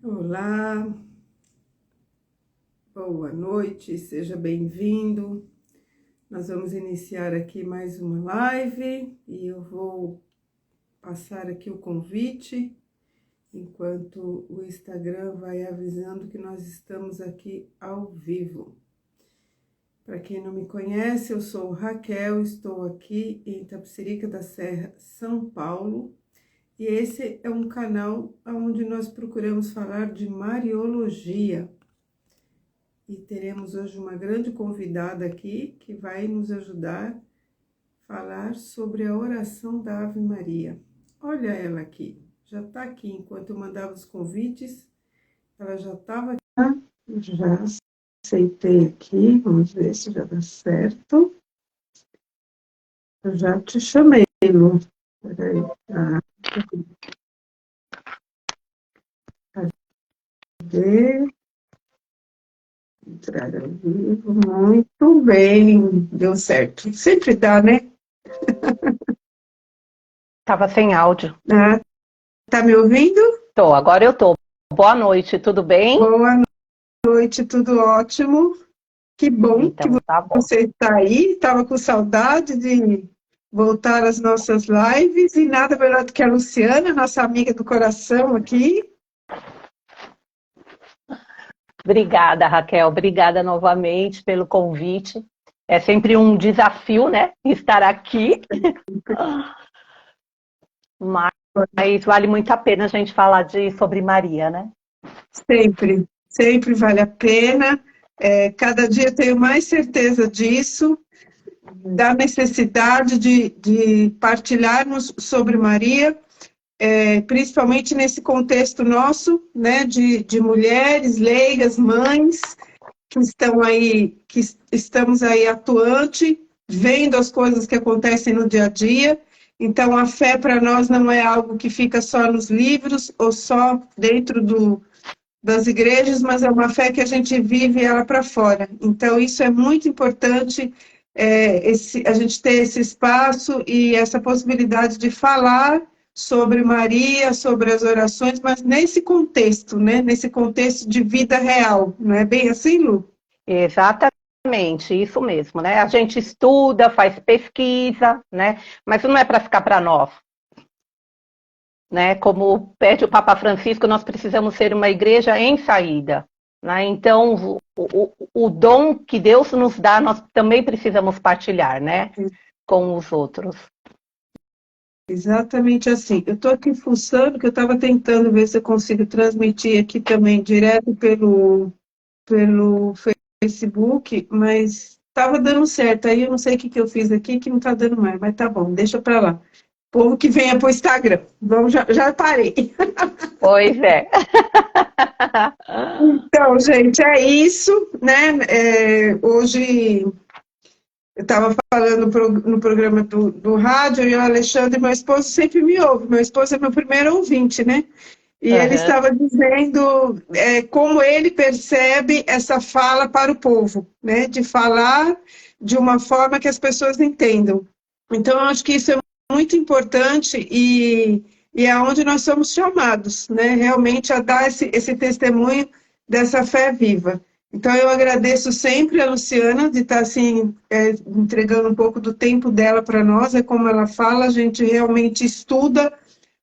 Olá, boa noite, seja bem-vindo. Nós vamos iniciar aqui mais uma live e eu vou passar aqui o convite enquanto o Instagram vai avisando que nós estamos aqui ao vivo. Para quem não me conhece, eu sou Raquel, estou aqui em Itapecerica da Serra, São Paulo. E esse é um canal onde nós procuramos falar de Mariologia. E teremos hoje uma grande convidada aqui que vai nos ajudar a falar sobre a oração da Ave Maria. Olha ela aqui, já está aqui. Enquanto eu mandava os convites, ela já estava aqui. Já aceitei aqui, vamos ver se já dá certo. Eu já te chamei, Lu. Peraí. Cadê? Entrar ao vivo. Muito bem, deu certo. Sempre dá, né? Tava sem áudio. Ah, tá me ouvindo? Agora eu tô. Boa noite, tudo bem? Boa noite, tudo ótimo. Que bom que Então, tá bom. você está aí. Estava com saudade de voltar às nossas lives e nada melhor do que a Luciana, nossa amiga do coração aqui. Obrigada, Raquel. Obrigada novamente pelo convite. É sempre um desafio, né? Estar aqui. Mas vale muito a pena a gente falar sobre Maria, né? Sempre, sempre vale a pena. Cada dia eu tenho mais certeza disso, da necessidade de partilharmos sobre Maria, principalmente nesse contexto nosso, né, de mulheres leigas, mães, que estamos aí atuante, vendo as coisas que acontecem no dia a dia. Então, a fé para nós não é algo que fica só nos livros ou só dentro das igrejas, mas é uma fé que a gente vive ela para fora. Então, isso é muito importante, a gente ter esse espaço e essa possibilidade de falar sobre Maria, sobre as orações, mas nesse contexto, né? Nesse contexto de vida real. Não é bem assim, Lu? Exatamente, isso mesmo, né? A gente estuda, faz pesquisa, né? Mas não é para ficar para nós, né? Como pede o Papa Francisco, nós precisamos ser uma igreja em saída, né? Então, o dom que Deus nos dá, nós também precisamos partilhar, né? Com os outros. Exatamente assim. Eu estou aqui fuçando, que eu estava tentando ver se eu consigo transmitir aqui também direto pelo Facebook, mas estava dando certo. Aí eu não sei o que eu fiz aqui que não está dando mais, mas tá bom, deixa para lá. Povo que venha para o Instagram. Vamos, já parei. Pois é. Então, gente, é isso, né? Hoje eu estava falando no programa do rádio e o Alexandre, meu esposo, sempre me ouve. Meu esposo é meu primeiro ouvinte, né? E ele Uhum. estava dizendo como ele percebe essa fala para o povo, né? De falar de uma forma que as pessoas entendam. Então, eu acho que isso é muito importante e é onde nós somos chamados, né? Realmente a dar esse testemunho dessa fé viva. Então, eu agradeço sempre a Luciana de estar assim, entregando um pouco do tempo dela para nós. É como ela fala, a gente realmente estuda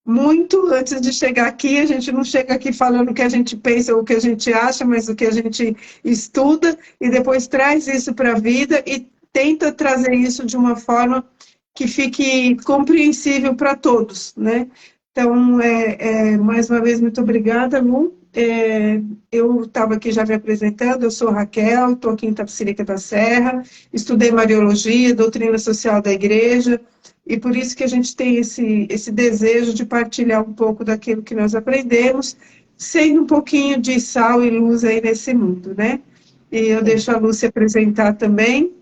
muito antes de chegar aqui. A gente não chega aqui falando o que a gente pensa ou o que a gente acha, mas o que a gente estuda e depois traz isso para a vida e tenta trazer isso de uma forma que fique compreensível para todos, né? Então, mais uma vez, muito obrigada, Lu. Eu estava aqui já me apresentando, eu sou Raquel, estou aqui em Itapecerica da Serra, estudei Mariologia, doutrina social da igreja, e por isso que a gente tem esse desejo de partilhar um pouco daquilo que nós aprendemos, sendo um pouquinho de sal e luz aí nesse mundo, né? E eu Sim. deixo a Lu se apresentar também.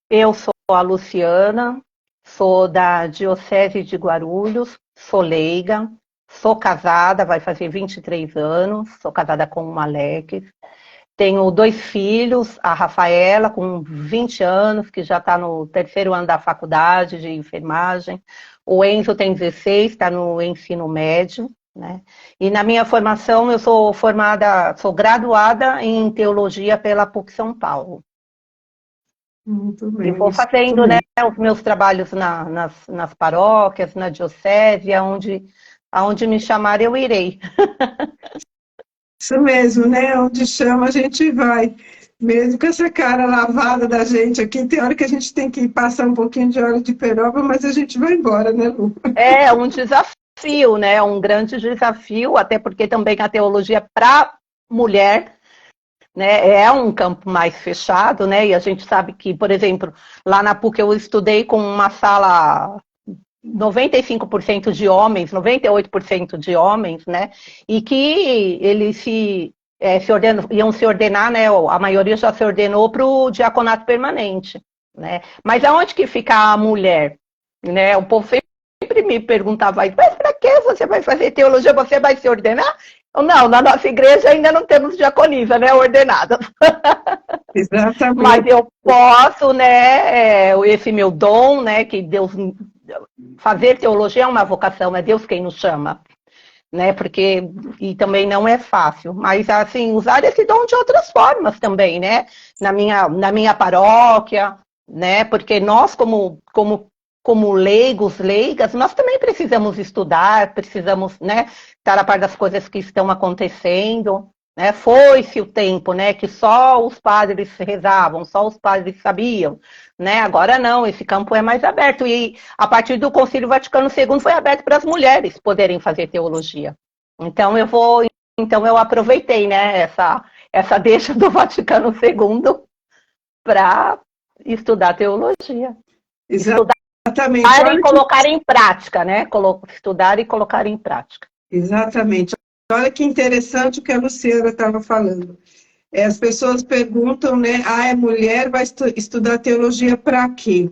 Eu sou a Luciana, sou da Diocese de Guarulhos, sou leiga, sou casada, vai fazer 23 anos, sou casada com o Alex. Tenho 2 filhos, a Rafaela, com 20 anos, que já está no terceiro ano da faculdade de enfermagem. O Enzo tem 16, está no ensino médio. né? E na minha formação, eu sou sou graduada em teologia pela PUC São Paulo. Muito bem. E vou fazendo, né, os meus trabalhos nas paróquias, na diocese, aonde me chamar eu irei. Isso mesmo, né? Onde chama a gente vai. Mesmo com essa cara lavada da gente aqui, tem hora que a gente tem que passar um pouquinho de óleo de peroba, mas a gente vai embora, né, Lu? É um desafio, né? Um grande desafio, até porque também a teologia para mulher, né, é um campo mais fechado, né? E a gente sabe que, por exemplo, lá na PUC eu estudei com uma sala 95% de homens, 98% de homens, né? E que eles iam se ordenar, né? A maioria já se ordenou para o diaconato permanente, né? Mas aonde que fica a mulher? Né? O povo sempre me perguntava, mas para que você vai fazer teologia? Você vai se ordenar? Não, na nossa igreja ainda não temos diaconisa, né? Ordenada. Exatamente. Mas eu posso, né? Esse meu dom, né? Que Deus fazer teologia é uma vocação, é Deus quem nos chama, né? Porque e também não é fácil, mas assim usar esse dom de outras formas também, né? Na minha paróquia, né? Porque nós como leigos, leigas, nós também precisamos estudar, precisamos, né? Estar a par das coisas que estão acontecendo. Né? Foi-se o tempo, né, que só os padres rezavam, só os padres sabiam, né? Agora não, esse campo é mais aberto e a partir do Concílio Vaticano II foi aberto para as mulheres poderem fazer teologia. Então eu aproveitei, né, essa deixa do Vaticano II para estudar teologia. Exatamente. Estudar e colocar em prática, né? Estudar e colocar em prática. Exatamente. Olha que interessante o que a Luciana estava falando. As pessoas perguntam, né? A mulher vai estudar teologia para quê?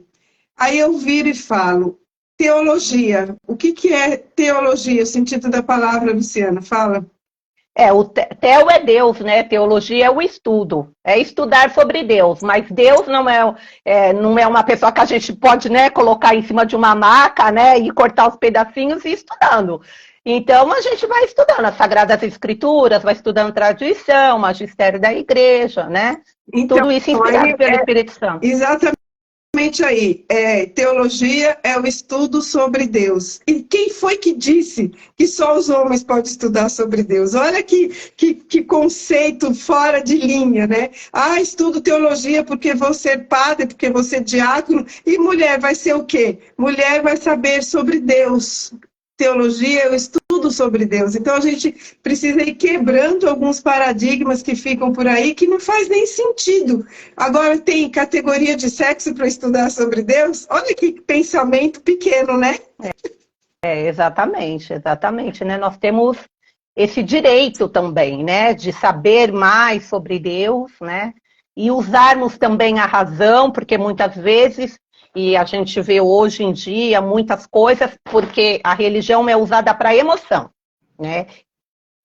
Aí eu viro e falo, teologia. O que é teologia? O sentido da palavra, Luciana? Fala. O teo é Deus, né? Teologia é o estudo, é estudar sobre Deus, mas Deus não é uma pessoa que a gente pode, né, colocar em cima de uma maca, né, e cortar os pedacinhos e ir estudando. Então, a gente vai estudando as Sagradas Escrituras, vai estudando tradição, magistério da igreja, né? Então, tudo isso inspirado pelo Espírito Santo. Exatamente aí. Teologia é o estudo sobre Deus. E quem foi que disse que só os homens podem estudar sobre Deus? Olha que conceito fora de linha, né? Estudo teologia porque vou ser padre, porque vou ser diácono. E mulher vai ser o quê? Mulher vai saber sobre Deus. Teologia é o estudo sobre Deus. Então, a gente precisa ir quebrando alguns paradigmas que ficam por aí que não faz nem sentido. Agora, tem categoria de sexo para estudar sobre Deus? Olha que pensamento pequeno, né? Exatamente, né? Nós temos esse direito também, né? De saber mais sobre Deus, né? E usarmos também a razão, porque muitas vezes... E a gente vê hoje em dia muitas coisas, porque a religião é usada para emoção, né?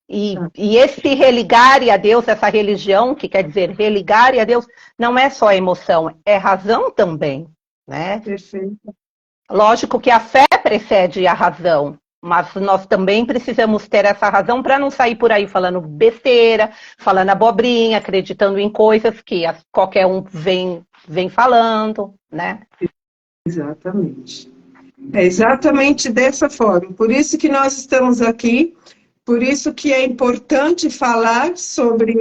E esse religar a Deus, essa religião, que quer dizer religar a Deus, não é só emoção, é razão também, né? Perfeito. Lógico que a fé precede a razão, mas nós também precisamos ter essa razão para não sair por aí falando besteira, falando abobrinha, acreditando em coisas que qualquer um vem falando, né? Exatamente. É exatamente dessa forma. Por isso que nós estamos aqui, por isso que é importante falar sobre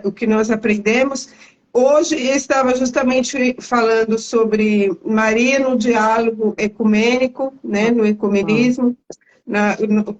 o que nós aprendemos. Hoje eu estava justamente falando sobre Maria no diálogo ecumênico, né, no ecumenismo,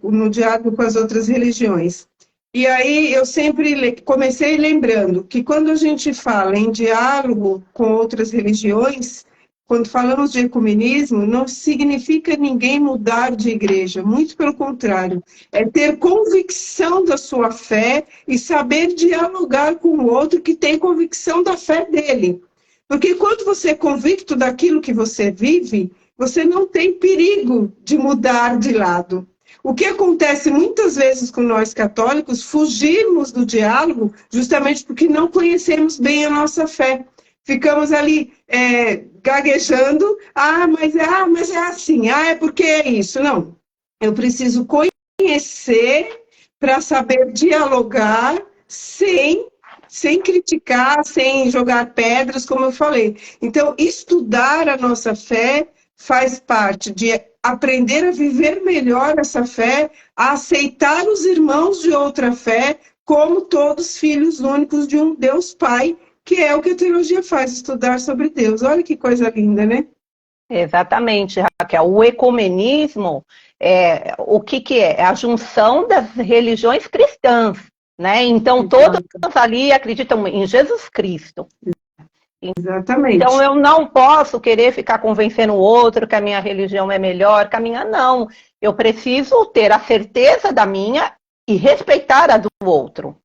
no diálogo com as outras religiões. E aí eu sempre comecei lembrando que quando a gente fala em diálogo com outras religiões, quando falamos de ecumenismo, não significa ninguém mudar de igreja, muito pelo contrário, é ter convicção da sua fé e saber dialogar com o outro que tem convicção da fé dele. Porque quando você é convicto daquilo que você vive, você não tem perigo de mudar de lado. O que acontece muitas vezes com nós católicos, fugirmos do diálogo justamente porque não conhecemos bem a nossa fé. Ficamos ali mas é assim, é porque é isso. Não, eu preciso conhecer conhecer, para saber dialogar, sem criticar, sem jogar pedras, como eu falei. Então, estudar a nossa fé faz parte de aprender a viver melhor essa fé, a aceitar os irmãos de outra fé como todos filhos únicos de um Deus Pai, que é o que a teologia faz, estudar sobre Deus. Olha que coisa linda, né? Exatamente, Raquel. O ecumenismo, o que é? É a junção das religiões cristãs, né? Então, todos ali acreditam em Jesus Cristo. Exatamente. Então, eu não posso querer ficar convencendo o outro que a minha religião é melhor que a minha, não. Eu preciso ter a certeza da minha e respeitar a do outro.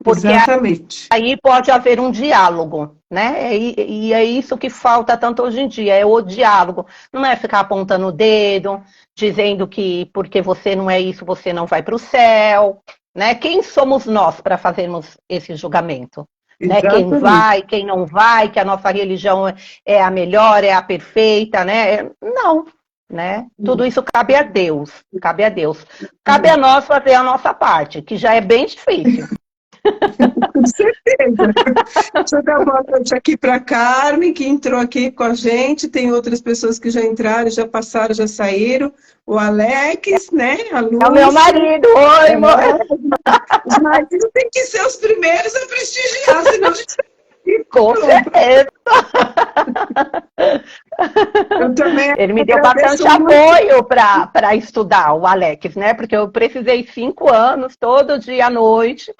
Porque exatamente. Aí pode haver um diálogo, né? E é isso que falta tanto hoje em dia, é o diálogo. Não é ficar apontando o dedo, dizendo que porque você não é isso, você não vai para o céu, né? Quem somos nós para fazermos esse julgamento? Né? Quem vai, quem não vai, que a nossa religião é a melhor, é a perfeita, né? Não, né? Tudo isso cabe a Deus, cabe a Deus. Cabe a nós fazer a nossa parte, que já é bem difícil. Com certeza. Deixa eu dar uma noite aqui para a Carmen, que entrou aqui com a gente. Tem outras pessoas que já entraram, já passaram, já saíram. O Alex, né? A Lúcia. É o meu marido. Oi, amor. Os maridos têm que ser os primeiros a prestigiar, senão a gente... Com certeza. Eu também Ele me deu bastante apoio para estudar, o Alex, né? Porque eu precisei 5 anos, todo dia à noite,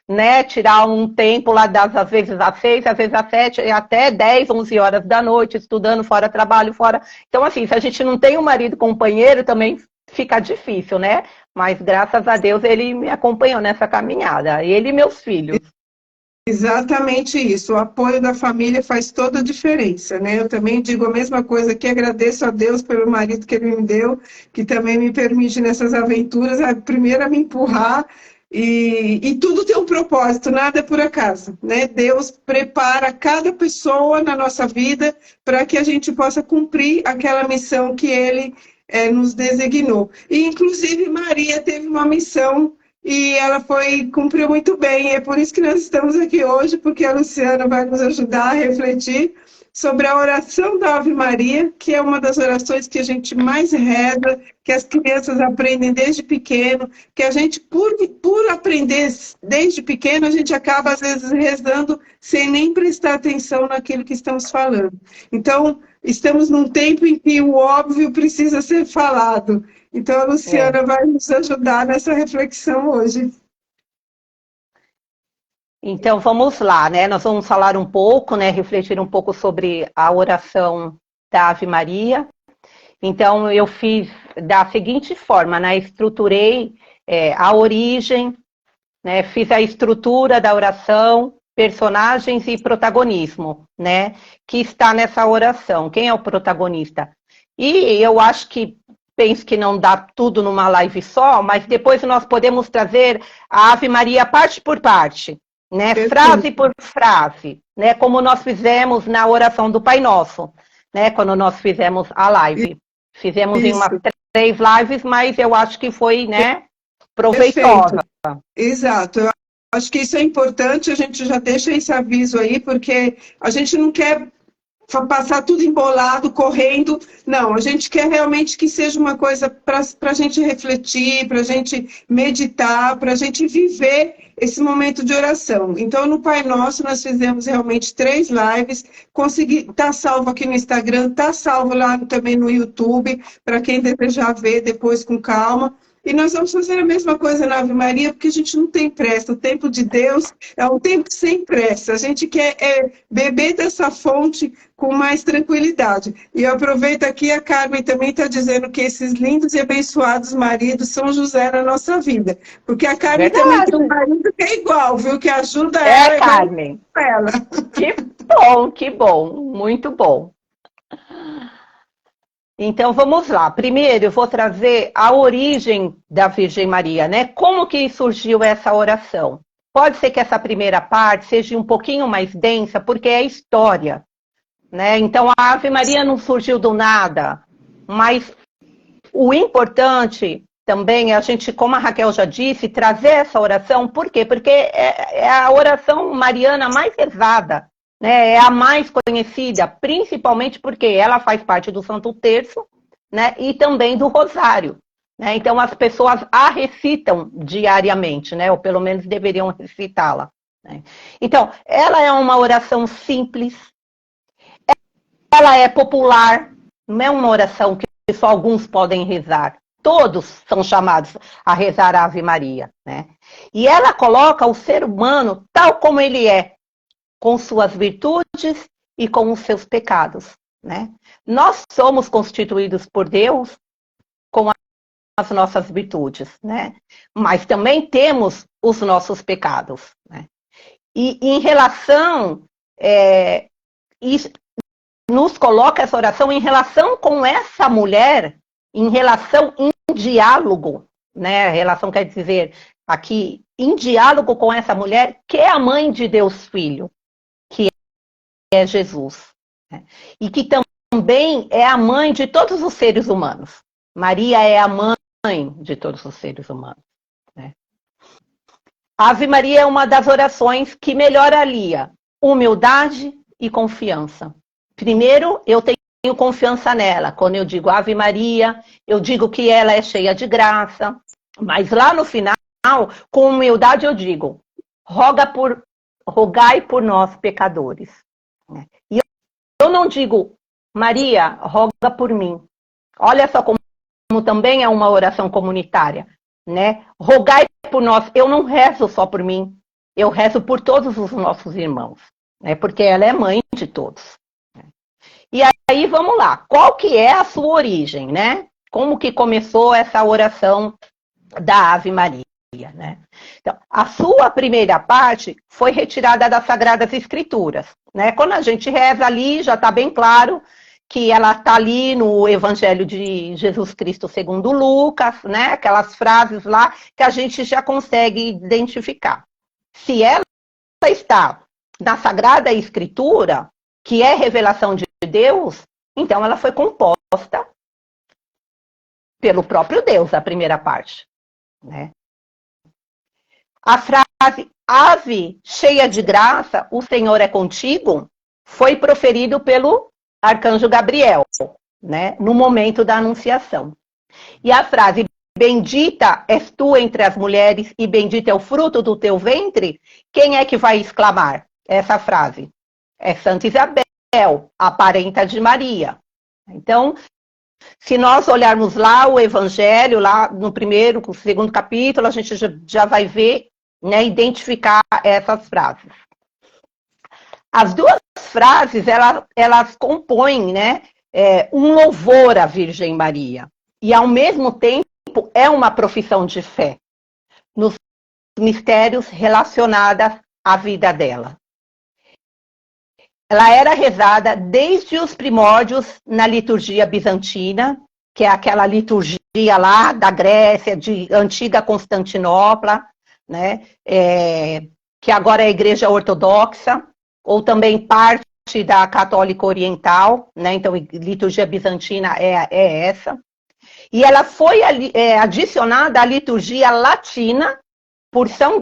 né? Tirar um tempo lá, às vezes às 6, às vezes às 7, até 10, 11 horas da noite, estudando, fora trabalho, fora... Então, assim, se a gente não tem um marido companheiro, também fica difícil, né? Mas, graças a Deus, ele me acompanhou nessa caminhada, ele e meus filhos. Exatamente isso, o apoio da família faz toda a diferença, né? Eu também digo a mesma coisa que agradeço a Deus pelo marido que ele me deu, que também me permite nessas aventuras, primeiro a me empurrar, e tudo tem um propósito, nada é por acaso, né? Deus prepara cada pessoa na nossa vida para que a gente possa cumprir aquela missão que Ele nos designou. E, inclusive, Maria teve uma missão e ela cumpriu muito bem. É por isso que nós estamos aqui hoje, porque a Luciana vai nos ajudar a refletir sobre a oração da Ave Maria, que é uma das orações que a gente mais reza, que as crianças aprendem desde pequeno, que a gente, por aprender desde pequeno, a gente acaba, às vezes, rezando sem nem prestar atenção naquilo que estamos falando. Então, estamos num tempo em que o óbvio precisa ser falado. Então, a Luciana vai nos ajudar nessa reflexão hoje. Então, vamos lá, né? Nós vamos falar um pouco, né? Refletir um pouco sobre a oração da Ave Maria. Então, eu fiz da seguinte forma, né? Estruturei a origem, né? Fiz a estrutura da oração, personagens e protagonismo, né? Que está nessa oração. Quem é o protagonista? E eu acho que penso que não dá tudo numa live só, mas depois nós podemos trazer a Ave Maria parte por parte, né? Frase por frase, né? Como nós fizemos na oração do Pai Nosso, né? Quando nós fizemos a live. Fizemos em umas 3 lives, mas eu acho que foi, né, proveitosa. Perfeito. Exato. Eu acho que isso é importante, a gente já deixa esse aviso aí, porque a gente não quer passar tudo embolado, correndo. Não, a gente quer realmente que seja uma coisa para a gente refletir, para a gente meditar, para a gente viver esse momento de oração. Então, no Pai Nosso, nós fizemos realmente 3 lives, tá salvo aqui no Instagram, tá salvo lá também no YouTube, para quem desejar ver depois com calma. E nós vamos fazer a mesma coisa na Ave Maria, porque a gente não tem pressa. O tempo de Deus é um tempo sem pressa. A gente quer beber dessa fonte com mais tranquilidade. E eu aproveito aqui, a Carmen também está dizendo que esses lindos e abençoados maridos São José na nossa vida. Porque a Carmen também tem um marido que é igual, viu? Que ajuda ela. Carmen. Ela. Que bom, muito bom. Então, vamos lá. Primeiro, eu vou trazer a origem da Virgem Maria, né? Como que surgiu essa oração? Pode ser que essa primeira parte seja um pouquinho mais densa, porque é história, né? Então, a Ave Maria não surgiu do nada, mas o importante também, a gente, como a Raquel já disse, trazer essa oração, por quê? Porque é a oração mariana mais rezada, né? É a mais conhecida, principalmente porque ela faz parte do Santo Terço, né? E também do Rosário, né? Então as pessoas a recitam diariamente, né? Ou pelo menos deveriam recitá-la, né? Então, ela é uma oração simples, ela é popular, não é uma oração que só alguns podem rezar. Todos são chamados a rezar a Ave Maria, né? E ela coloca o ser humano tal como ele é, com suas virtudes e com os seus pecados, né? Nós somos constituídos por Deus com as nossas virtudes, né? Mas também temos os nossos pecados, né? E em relação, nos coloca essa oração em relação com essa mulher, em relação em diálogo, né? Relação quer dizer aqui em diálogo com essa mulher que é a mãe de Deus Filho, que é Jesus, né? E que também é a mãe de todos os seres humanos. Maria é a mãe de todos os seres humanos, né? Ave Maria é uma das orações que melhor alia humildade e confiança. Primeiro, eu tenho confiança nela. Quando eu digo Ave Maria, eu digo que ela é cheia de graça. Mas lá no final, com humildade, eu digo, rogai por nós, pecadores. E eu não digo, Maria, roga por mim. Olha só como também é uma oração comunitária, né? Rogai por nós. Eu não rezo só por mim. Eu rezo por todos os nossos irmãos, né? Porque ela é mãe de todos. E aí, vamos lá. Qual que é a sua origem, né? Como que começou essa oração da Ave Maria, né? Então, a sua primeira parte foi retirada das Sagradas Escrituras, né? Quando a gente reza ali, já está bem claro que ela está ali no Evangelho de Jesus Cristo segundo Lucas, né? Aquelas frases lá que a gente já consegue identificar. Se ela está na Sagrada Escritura, que é revelação de Deus, então ela foi composta pelo próprio Deus, a primeira parte, né? A frase, ave cheia de graça, o Senhor é contigo, foi proferido pelo arcanjo Gabriel, né? No momento da anunciação. E a frase, bendita és tu entre as mulheres e bendito é o fruto do teu ventre, quem é que vai exclamar essa frase? É Santa Isabel, a parenta de Maria. Então, se nós olharmos lá o Evangelho, lá no primeiro, no segundo capítulo, a gente já vai ver, né, identificar essas frases. As duas frases, elas compõem, né, um louvor à Virgem Maria. E, ao mesmo tempo, é uma profissão de fé nos mistérios relacionados à vida dela. Ela era rezada desde os primórdios na liturgia bizantina, que é aquela liturgia lá da Grécia, de antiga Constantinopla, né? Que agora é a Igreja Ortodoxa, ou também parte da Católica Oriental, né? Então, liturgia bizantina é essa. E ela foi adicionada à liturgia latina por São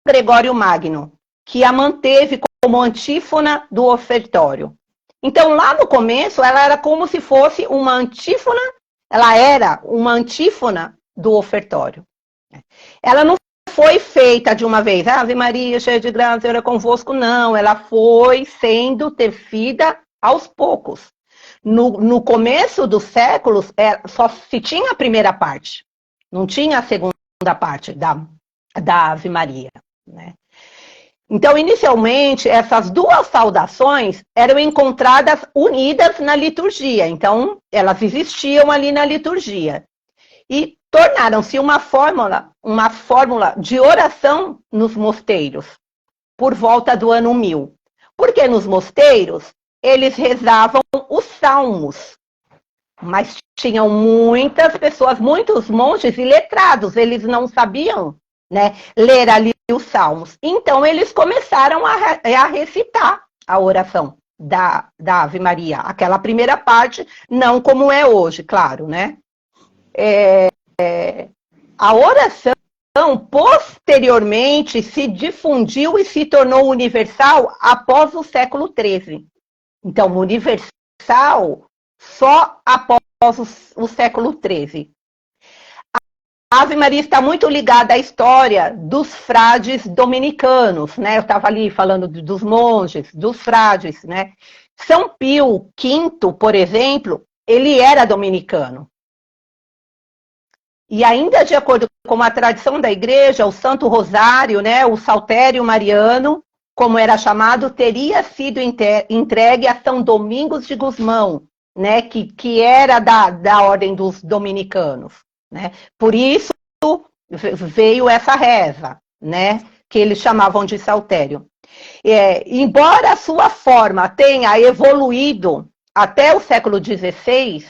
Gregório Magno, que a manteve como antífona do ofertório. Então, lá no começo, ela era como se fosse uma antífona, ela era uma antífona do ofertório. Ela não foi feita de uma vez, Ave Maria, cheia de graça, Senhor é convosco, não. Ela foi sendo tecida aos poucos. No começo dos séculos, só se tinha a primeira parte, não tinha a segunda parte da Ave Maria, né? Então, inicialmente, essas duas saudações eram encontradas unidas na liturgia. Então, elas existiam ali na liturgia. E tornaram-se uma fórmula de oração nos mosteiros, por volta do ano 1000. Porque nos mosteiros, eles rezavam os salmos. Mas tinham muitas pessoas, muitos monges iletrados, eles não sabiam, né, ler ali os salmos. Então, eles começaram a recitar a oração da Ave Maria. Aquela primeira parte, não como é hoje, claro, né? A oração, posteriormente, se difundiu e se tornou universal após o século XIII. Então, universal só após o século XIII. A Ave Maria está muito ligada à história dos frades dominicanos, né? Eu estava ali falando dos monges, dos frades, né? São Pio V, por exemplo, ele era dominicano. E ainda de acordo com a tradição da igreja, o Santo Rosário, né, o Saltério Mariano, como era chamado, teria sido entregue a São Domingos de Gusmão, né, que era da ordem dos dominicanos. Né? Por isso veio essa reza, né, que eles chamavam de saltério. Embora a sua forma tenha evoluído até o século XVI,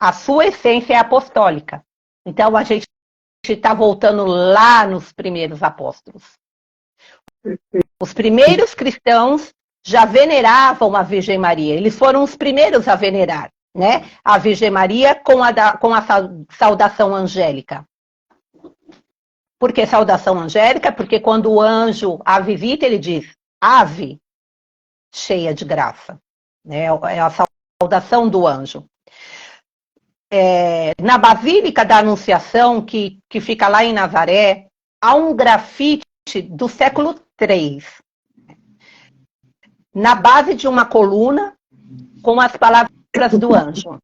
a sua essência é apostólica. Então, a gente está voltando lá nos primeiros apóstolos. Os primeiros cristãos já veneravam a Virgem Maria. Eles foram os primeiros a venerar, né? A Virgem Maria com a saudação angélica. Por que saudação angélica? Porque quando o anjo a visita, ele diz, ave, cheia de graça. É a saudação do anjo. Na Basílica da Anunciação, que fica lá em Nazaré, há um grafite do século III, na base de uma coluna, com as palavras do anjo.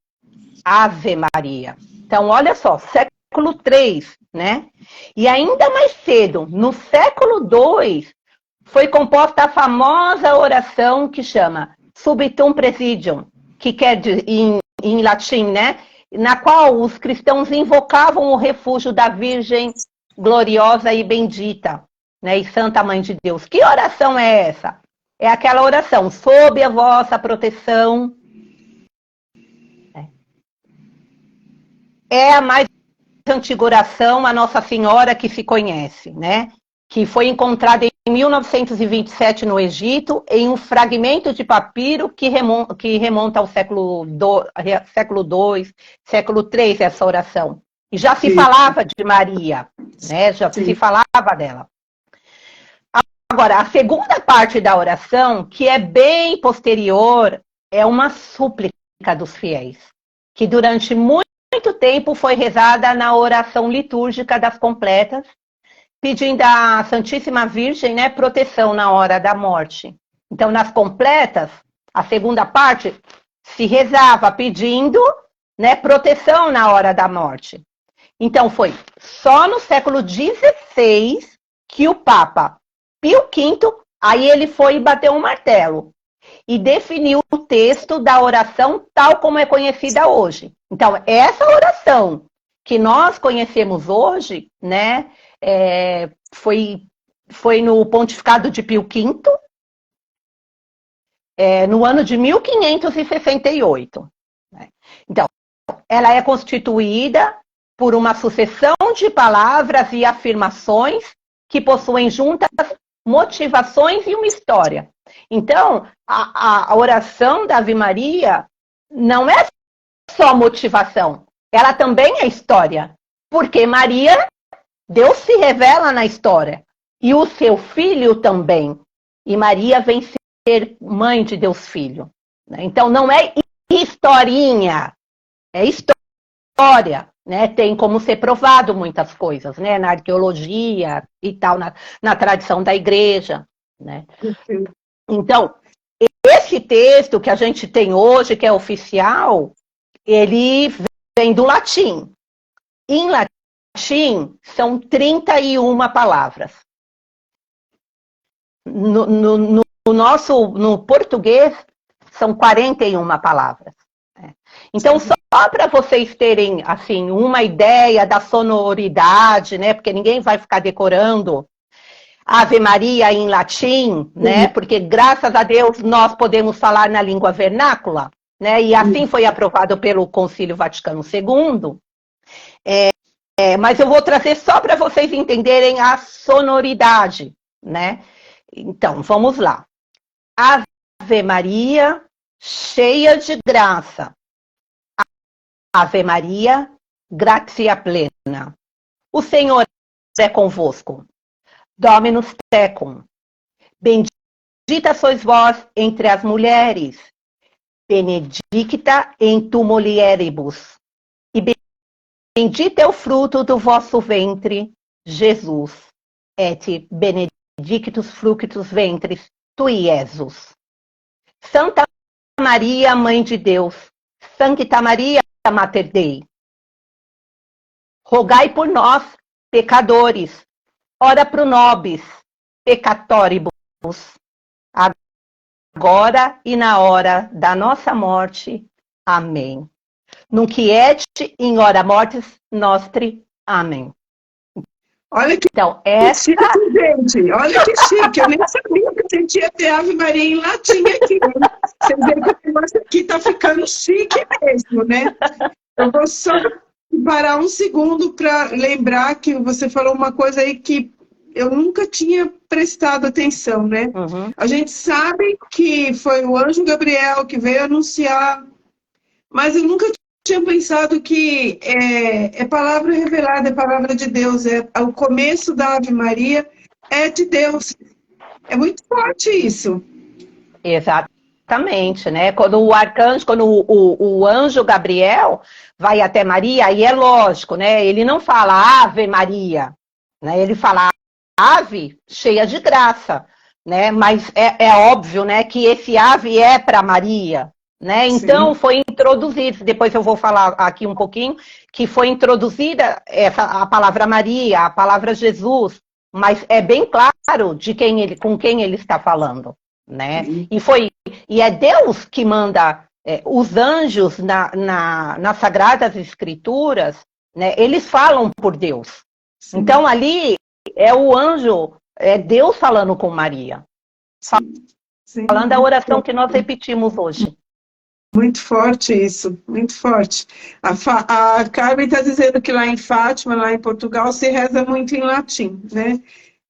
Ave Maria. Então, olha só, século III, né? E ainda mais cedo, no século II, foi composta a famosa oração que chama Subitum Presidium, que quer dizer, em latim, né? Na qual os cristãos invocavam o refúgio da Virgem gloriosa e bendita, né? E Santa Mãe de Deus. Que oração é essa? É aquela oração, sob a vossa proteção. É a mais antiga oração, a Nossa Senhora que se conhece, né? Que foi encontrada em 1927 no Egito, em um fragmento de papiro que remonta ao século II, século III, essa oração. E já se falava de Maria, né? Já se falava dela. Agora, a segunda parte da oração, que é bem posterior, é uma súplica dos fiéis, que durante muito tempo foi rezada na oração litúrgica das completas, pedindo à Santíssima Virgem, né, proteção na hora da morte. Então, nas completas, a segunda parte, se rezava pedindo, né, proteção na hora da morte. Então, foi só no século XVI que o Papa Pio V, aí ele foi e bateu um martelo e definiu o texto da oração tal como é conhecida hoje. Então, essa oração que nós conhecemos hoje, né, foi no pontificado de Pio V, no ano de 1568. Né? Então, ela é constituída por uma sucessão de palavras e afirmações que possuem juntas motivações e uma história. Então, a oração da Ave Maria não é só motivação, ela também é história. Porque Maria, Deus se revela na história. E o seu filho também. E Maria vem ser mãe de Deus Filho. Então, não é historinha, é história. Né? Tem como ser provado muitas coisas, né? Na arqueologia e tal, na tradição da igreja. Né? Então, esse texto que a gente tem hoje, que é oficial, ele vem do latim. Em latim, são 31 palavras. No português, são 41 palavras. Então, só para vocês terem, assim, uma ideia da sonoridade, né? Porque ninguém vai ficar decorando Ave Maria em latim, né? Porque, graças a Deus, nós podemos falar na língua vernácula, né? E assim foi aprovado pelo Concílio Vaticano II. Mas eu vou trazer só para vocês entenderem a sonoridade, né? Então, vamos lá. Ave Maria, cheia de graça. Ave Maria, gratia plena. O Senhor é convosco. Dominus tecum. Bendita sois vós entre as mulheres. Benedicta in tu mulieribus. E bendito é o fruto do vosso ventre, Jesus. Et benedictus fructus ventris tui, Jesus. Santa Maria, Mãe de Deus, Sancta Maria, Mater Dei, rogai por nós, pecadores, ora pro nobis peccatoribus, agora e na hora da nossa morte. Amém. Nunc et in hora mortis nostri. Amém. Olha que então, essa... chique, gente. Olha que chique. Eu nem sabia que a gente ia ter Ave Maria em latim aqui. Você vê que o negócio aqui está ficando chique mesmo, né? Eu vou só parar um segundo para lembrar que você falou uma coisa aí que eu nunca tinha prestado atenção, né? Uhum. A gente sabe que foi o anjo Gabriel que veio anunciar, mas eu nunca tinha pensado que é palavra revelada, é palavra de Deus, o começo da Ave Maria é de Deus. É muito forte isso. Exatamente, né? Quando o arcanjo, quando o anjo Gabriel vai até Maria, aí é lógico, né? Ele não fala Ave Maria, né? Ele fala ave cheia de graça, né? Mas é óbvio, né, que esse ave é para Maria, né? Então Sim. foi introduzido, depois eu vou falar aqui um pouquinho, que foi introduzida a palavra Maria, a palavra Jesus, mas é bem claro de com quem ele está falando, né? Sim. E é Deus que manda os anjos nas Sagradas Escrituras, né? Eles falam por Deus. Sim. Então ali é o anjo, é Deus falando com Maria. Sim. Falando a oração que nós repetimos hoje. Muito forte isso, muito forte. A Carmen está dizendo que lá em Fátima, lá em Portugal, se reza muito em latim, né?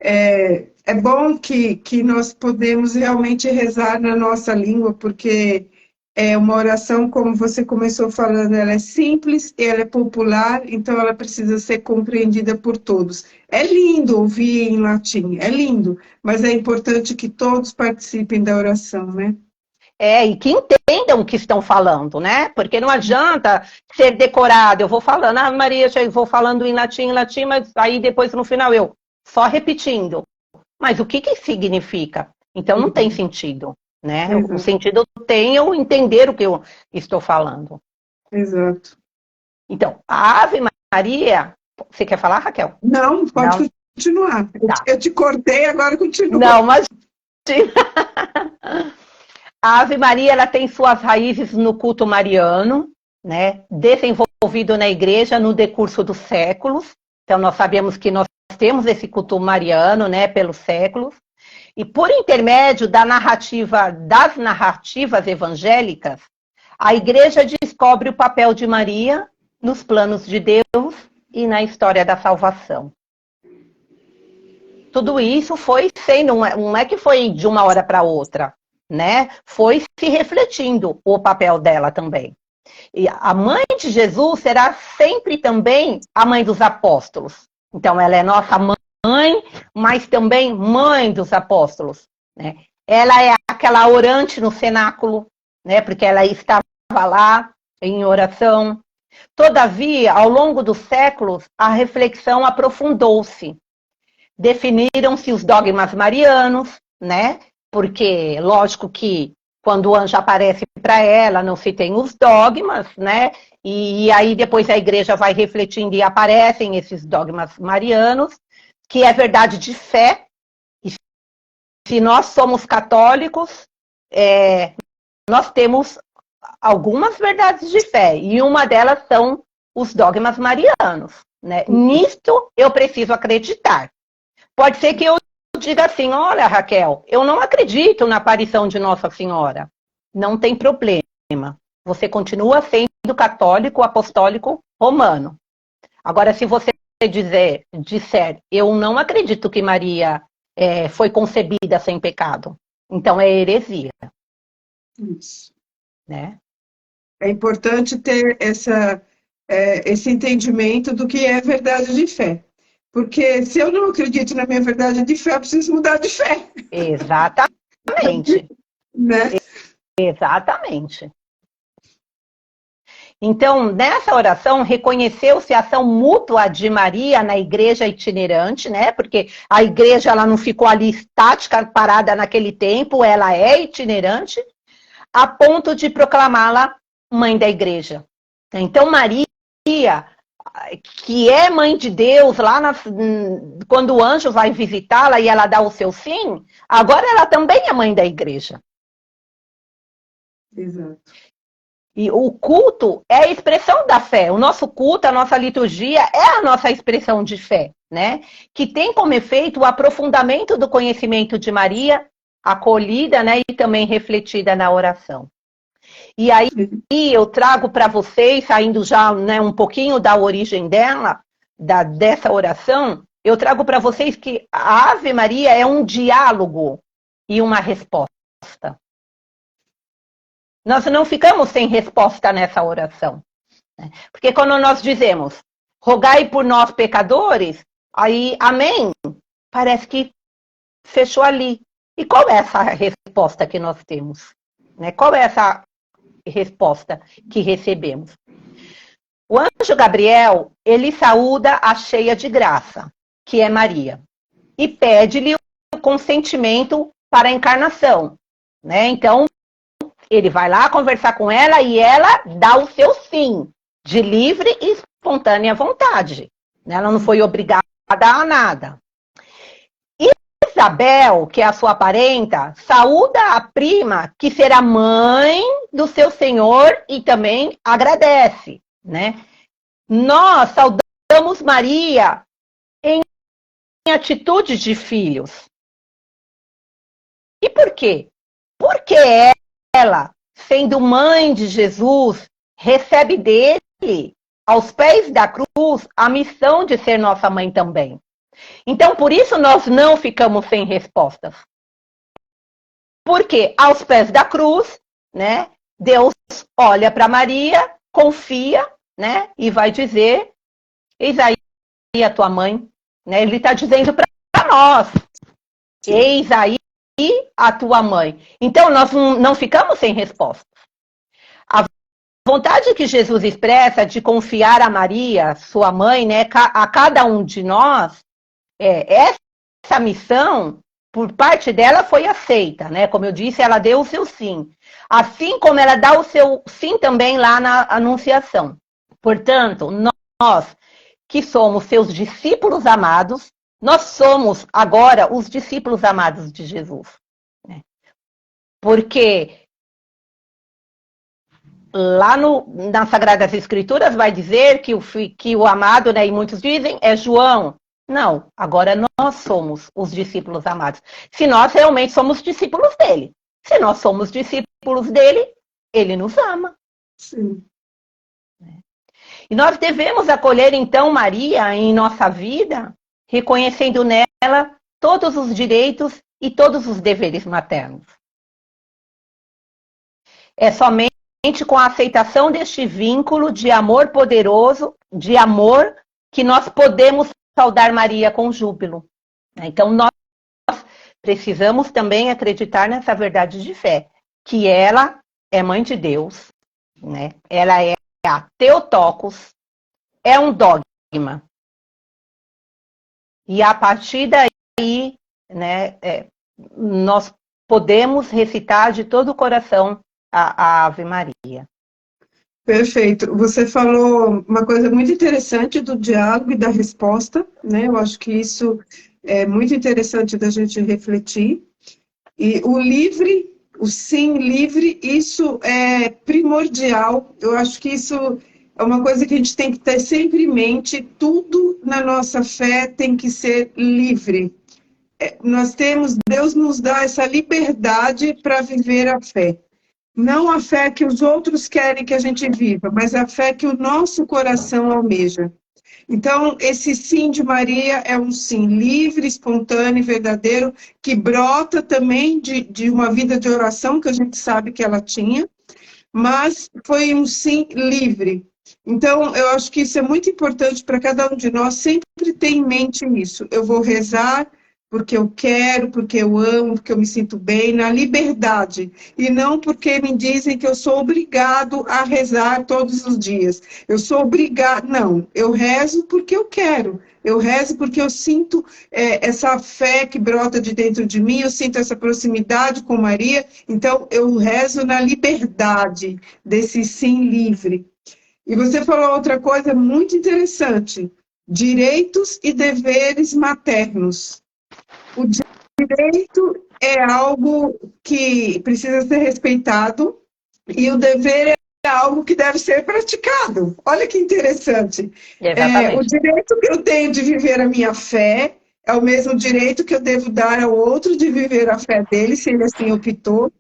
É bom que nós podemos realmente rezar na nossa língua, porque é uma oração, como você começou falando, ela é simples, ela é popular, então ela precisa ser compreendida por todos. É lindo ouvir em latim, é lindo, mas é importante que todos participem da oração, né? E que entendam o que estão falando, né? Porque não adianta ser decorado. Eu vou falando, Maria, eu vou falando em latim, mas aí depois no final eu só repetindo. Mas o que significa? Então não tem sentido, né? Exato. O sentido tem eu entender o que eu estou falando. Exato. Então, a Ave Maria, você quer falar, Raquel? Não, pode continuar. Tá. Eu te cortei, agora continua. Não, mas a Ave Maria, ela tem suas raízes no culto mariano, né? Desenvolvido na igreja no decurso dos séculos. Então, nós sabemos que nós temos esse culto mariano, né, pelos séculos. E por intermédio das narrativas evangélicas, a igreja descobre o papel de Maria nos planos de Deus e na história da salvação. Tudo isso foi sendo, não é que foi de uma hora para outra, né? Foi se refletindo o papel dela também. E a mãe de Jesus será sempre também a mãe dos apóstolos. Então, ela é nossa mãe, mas também mãe dos apóstolos, né? Ela é aquela orante no cenáculo, né? Porque ela estava lá em oração. Todavia, ao longo dos séculos, a reflexão aprofundou-se. Definiram-se os dogmas marianos, né? Porque, lógico que quando o anjo aparece para ela, não se tem os dogmas, né? E aí depois a igreja vai refletindo e aparecem esses dogmas marianos, que é verdade de fé. E se nós somos católicos, nós temos algumas verdades de fé, e uma delas são os dogmas marianos, né? Nisto eu preciso acreditar. Pode ser que eu diga assim, olha, Raquel, eu não acredito na aparição de Nossa Senhora. Não tem problema. Você continua sendo católico, apostólico, romano. Agora, se você disser, eu não acredito que Maria foi concebida sem pecado, então é heresia. Isso. Né? É importante ter essa esse entendimento do que é verdade de fé. Porque se eu não acredito na minha verdade de fé, eu preciso mudar de fé. Exatamente. Né? Exatamente. Então, nessa oração, reconheceu-se a ação mútua de Maria na igreja itinerante, né? Porque a igreja ela não ficou ali estática, parada naquele tempo, ela é itinerante, a ponto de proclamá-la mãe da igreja. Então, Maria, que é mãe de Deus, quando o anjo vai visitá-la e ela dá o seu sim, agora ela também é mãe da igreja. Exato. E o culto é a expressão da fé. O nosso culto, a nossa liturgia é a nossa expressão de fé, né? Que tem como efeito o aprofundamento do conhecimento de Maria, acolhida, né? E também refletida na oração. E aí eu trago para vocês, saindo já, né, um pouquinho da origem dela, dessa oração, eu trago para vocês que a Ave Maria é um diálogo e uma resposta. Nós não ficamos sem resposta nessa oração. Porque quando nós dizemos, rogai por nós pecadores, aí, amém, parece que fechou ali. E qual é essa resposta que nós temos? Qual é essa resposta que recebemos? O anjo Gabriel, ele saúda a cheia de graça, que é Maria, e pede-lhe o consentimento para a encarnação. Então, ele vai lá conversar com ela e ela dá o seu sim, de livre e espontânea vontade. Ela não foi obrigada a nada. Isabel, que é a sua parenta, saúda a prima, que será mãe do seu senhor, e também agradece. Nós saudamos Maria em atitude de filhos. E por quê? Porque ela, sendo mãe de Jesus, recebe dele, aos pés da cruz, a missão de ser nossa mãe também. Então, por isso nós não ficamos sem respostas. Porque aos pés da cruz, Deus olha para Maria, confia, e vai dizer, eis aí a tua mãe. Ele está dizendo para nós, eis aí a tua mãe. Então, nós não ficamos sem resposta. A vontade que Jesus expressa de confiar a Maria, sua mãe, a cada um de nós, essa missão, por parte dela, foi aceita. Como eu disse, ela deu o seu sim. Assim como ela dá o seu sim também lá na Anunciação. Portanto, nós que somos seus discípulos amados, nós somos agora os discípulos amados de Jesus. Porque lá nas Sagradas Escrituras vai dizer que o amado, e muitos dizem, é João. Não, agora nós somos os discípulos amados. Se nós realmente somos discípulos dele. Se nós somos discípulos dele, ele nos ama. Sim. E nós devemos acolher, então, Maria em nossa vida, reconhecendo nela todos os direitos e todos os deveres maternos. É somente com a aceitação deste vínculo de amor poderoso, de amor, que nós podemos saudar Maria com júbilo. Então, nós precisamos também acreditar nessa verdade de fé, que ela é mãe de Deus, ela é a Theotokos, é um dogma. E a partir daí, nós podemos recitar de todo o coração a Ave Maria. Perfeito. Você falou uma coisa muito interessante do diálogo e da resposta, Eu acho que isso é muito interessante da gente refletir. E o livre, o sim livre, isso é primordial. Eu acho que isso é uma coisa que a gente tem que ter sempre em mente. Tudo na nossa fé tem que ser livre. Deus nos dá essa liberdade para viver a fé. Não a fé que os outros querem que a gente viva, mas a fé que o nosso coração almeja. Então, esse sim de Maria é um sim livre, espontâneo e verdadeiro, que brota também de uma vida de oração que a gente sabe que ela tinha, mas foi um sim livre. Então, eu acho que isso é muito importante para cada um de nós sempre ter em mente isso. Eu vou rezar porque eu quero, porque eu amo, porque eu me sinto bem, na liberdade. E não porque me dizem que eu sou obrigado a rezar todos os dias. Eu sou obrigado. Não, eu rezo porque eu quero. Eu rezo porque eu sinto essa fé que brota de dentro de mim, eu sinto essa proximidade com Maria. Então, eu rezo na liberdade desse sim livre. E você falou outra coisa muito interessante: direitos e deveres maternos. O direito é algo que precisa ser respeitado e o dever é algo que deve ser praticado. Olha que interessante. O Exatamente. direito que eu tenho de viver a minha fé é o mesmo direito que eu devo dar ao outro de viver a fé dele, se ele assim optou.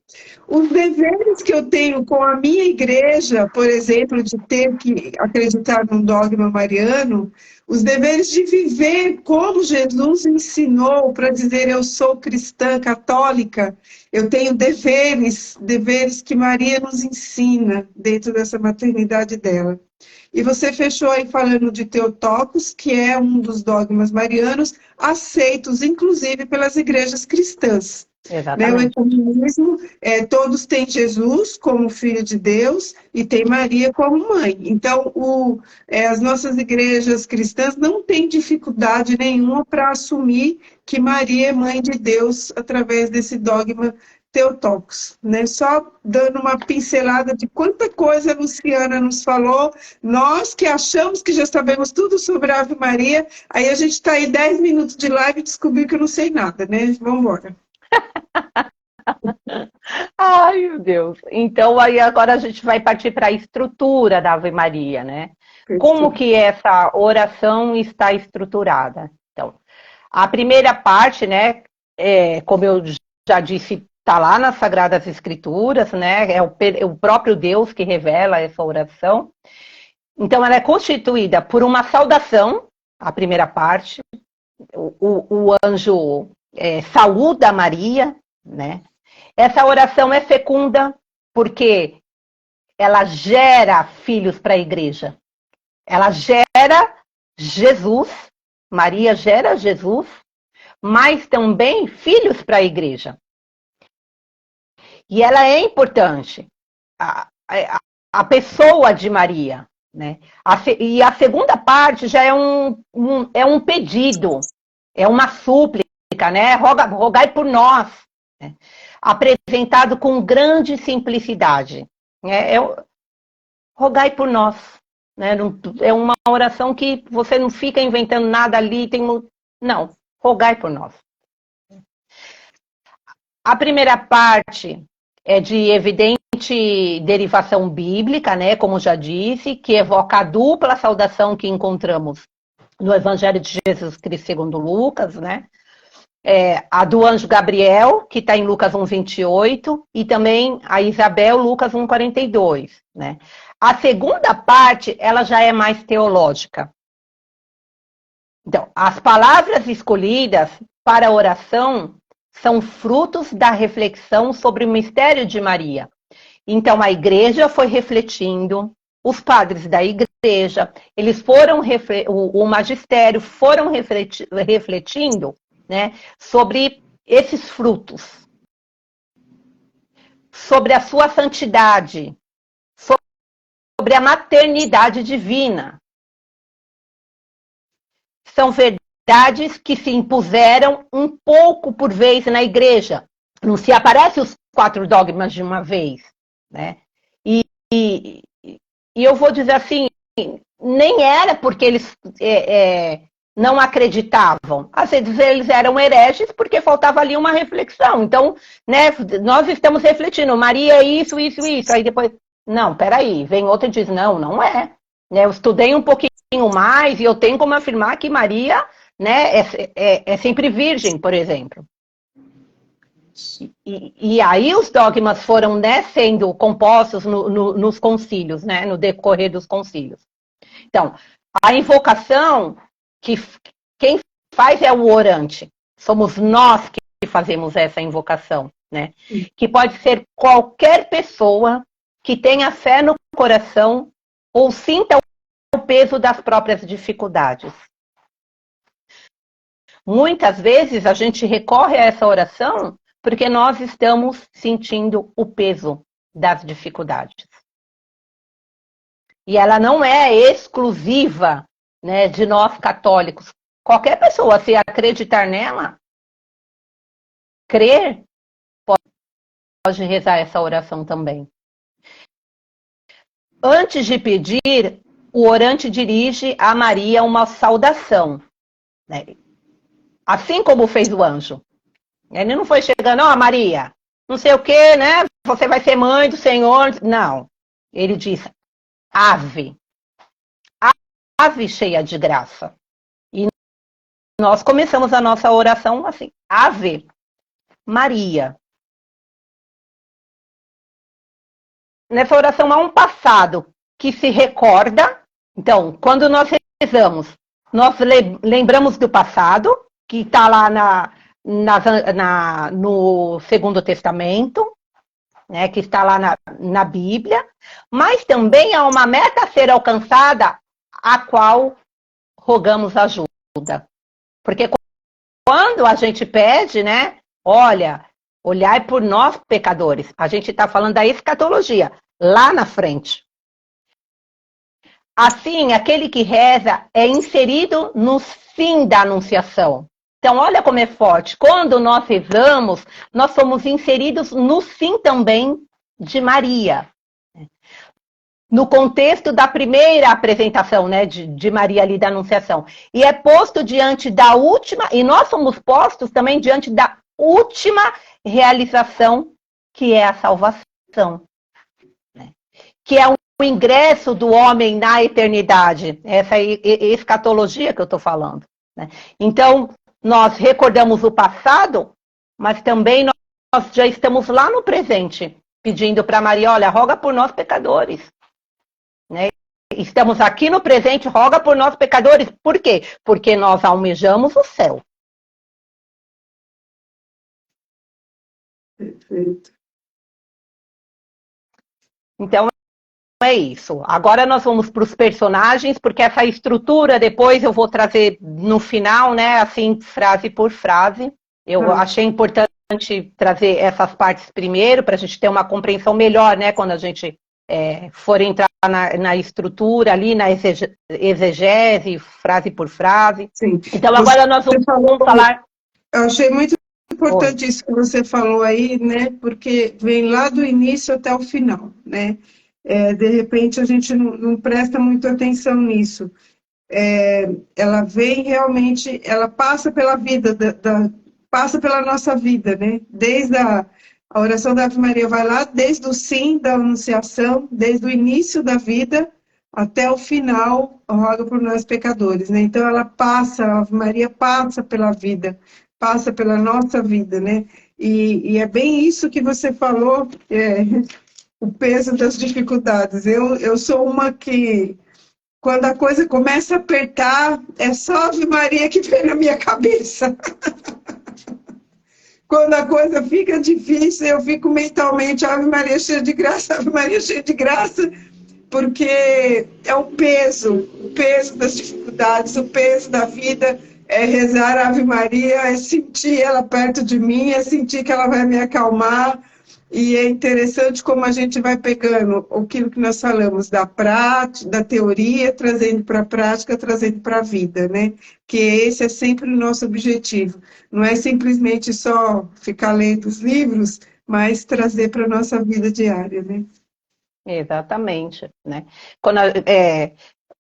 Os deveres que eu tenho com a minha igreja, por exemplo, de ter que acreditar num dogma mariano, os deveres de viver como Jesus ensinou para dizer eu sou cristã católica, eu tenho deveres que Maria nos ensina dentro dessa maternidade dela. E você fechou aí falando de Theotokos, que é um dos dogmas marianos, aceitos inclusive pelas igrejas cristãs. Né, o Exatamente. ecumenismo, todos têm Jesus como Filho de Deus e tem Maria como mãe. Então, as nossas igrejas cristãs não têm dificuldade nenhuma para assumir que Maria é mãe de Deus através desse dogma Theotokos. Né? Só dando uma pincelada de quanta coisa a Luciana nos falou, nós que achamos que já sabemos tudo sobre a Ave Maria, aí a gente está aí 10 minutos de live e descobriu que eu não sei nada, né? Vamos embora. Ai, meu Deus. Então, aí agora a gente vai partir para a estrutura da Ave Maria, né? Como Perfeito. que essa oração está estruturada? Então, a primeira parte, né, como eu já disse, está lá nas Sagradas Escrituras, né? É o próprio Deus que revela essa oração. Então, ela é constituída por uma saudação, a primeira parte, o anjo saúda Maria, né? Essa oração é fecunda porque ela gera filhos para a igreja. Ela gera Jesus, Maria gera Jesus, mas também filhos para a igreja. E ela é importante, a pessoa de Maria. Né? E a segunda parte já é um pedido, é uma súplica, né? Rogai por nós. Né? Apresentado com grande simplicidade. Né? Rogai por nós. Né? É uma oração que você não fica inventando nada ali. Não, rogai por nós. A primeira parte é de evidente derivação bíblica, né? Como já disse, que evoca a dupla saudação que encontramos no Evangelho de Jesus Cristo segundo Lucas, né? A do anjo Gabriel, que está em Lucas 1,28, e também a Isabel, Lucas 1,42. Né? A segunda parte, ela já é mais teológica. Então, as palavras escolhidas para a oração são frutos da reflexão sobre o mistério de Maria. Então, a igreja foi refletindo, os padres da igreja, eles foram, o magistério foram refletindo, né, sobre esses frutos, sobre a sua santidade, sobre a maternidade divina. São verdades que se impuseram um pouco por vez na igreja. Não se aparecem os 4 dogmas de uma vez. Né? E eu vou dizer assim, nem era porque eles não acreditavam. Às vezes eles eram hereges porque faltava ali uma reflexão. Então, né, nós estamos refletindo, Maria é isso, isso, isso. Aí depois, não, peraí, vem outro e diz, não é. Né, eu estudei um pouquinho mais e eu tenho como afirmar que Maria, né, é sempre virgem, por exemplo. E aí os dogmas foram, né, sendo compostos nos concílios, né, no decorrer dos concílios. Então, a invocação, quem faz é o orante. Somos nós que fazemos essa invocação, né? Que pode ser qualquer pessoa que tenha fé no coração ou sinta o peso das próprias dificuldades. Muitas vezes a gente recorre a essa oração porque nós estamos sentindo o peso das dificuldades. E ela não é exclusiva, né, de nós católicos. Qualquer pessoa, se acreditar nela, crer, pode rezar essa oração também. Antes de pedir, o orante dirige a Maria uma saudação, né? Assim como fez o anjo. Ele não foi chegando, ó, Maria, não sei o que, né? Você vai ser mãe do Senhor. Não. Ele diz, ave. Ave cheia de graça. E nós começamos a nossa oração assim, Ave Maria. Nessa oração há um passado que se recorda. Então, quando nós rezamos, nós lembramos do passado, que está lá no Segundo Testamento, né, que está lá na Bíblia, mas também há uma meta a ser alcançada, a qual rogamos ajuda. Porque quando a gente pede, né, olha, olhai por nós pecadores, a gente está falando da escatologia, lá na frente. Assim, aquele que reza é inserido no sim da anunciação. Então, olha como é forte. Quando nós rezamos, nós somos inseridos no sim também de Maria. No contexto da primeira apresentação, né, de Maria ali da Anunciação. E é posto diante da última, e nós somos postos também diante da última realização, que é a salvação. Né? Que é o ingresso do homem na eternidade. Essa escatologia que eu estou falando. Né? Então, nós recordamos o passado, mas também nós já estamos lá no presente, pedindo para Maria, olha, roga por nós pecadores. Né? Estamos aqui no presente, roga por nós pecadores. Por quê? Porque nós almejamos o céu. Perfeito. Então, é isso. Agora nós vamos para os personagens, porque essa estrutura depois eu vou trazer no final, né? Assim, frase por frase. Eu achei importante trazer essas partes primeiro, para a gente ter uma compreensão melhor, né? Quando a gente for entrar na estrutura ali, na exegese, frase por frase. Sim. Então agora nós vamos falar... Eu achei muito importante isso que você falou aí, né? Porque vem lá do início até o final, né? De repente a gente não presta muita atenção nisso. Ela vem realmente, ela passa pela vida, passa pela nossa vida, né? Desde a oração da Ave Maria vai lá, desde o sim da anunciação, desde o início da vida até o final, roga por nós pecadores, né? Então ela passa, a Ave Maria passa pela vida, passa pela nossa vida, né? E é bem isso que você falou, o peso das dificuldades. Eu sou uma que, quando a coisa começa a apertar, é só Ave Maria que vem na minha cabeça. Quando a coisa fica difícil, eu fico mentalmente, Ave Maria cheia de graça, Ave Maria cheia de graça, porque é o peso das dificuldades, o peso da vida, é rezar a Ave Maria, é sentir ela perto de mim, é sentir que ela vai me acalmar. E é interessante como a gente vai pegando aquilo que nós falamos da prática, da teoria, trazendo para a prática, trazendo para a vida, né? Que esse é sempre o nosso objetivo. Não é simplesmente só ficar lendo os livros, mas trazer para a nossa vida diária, né? Exatamente, né? Quando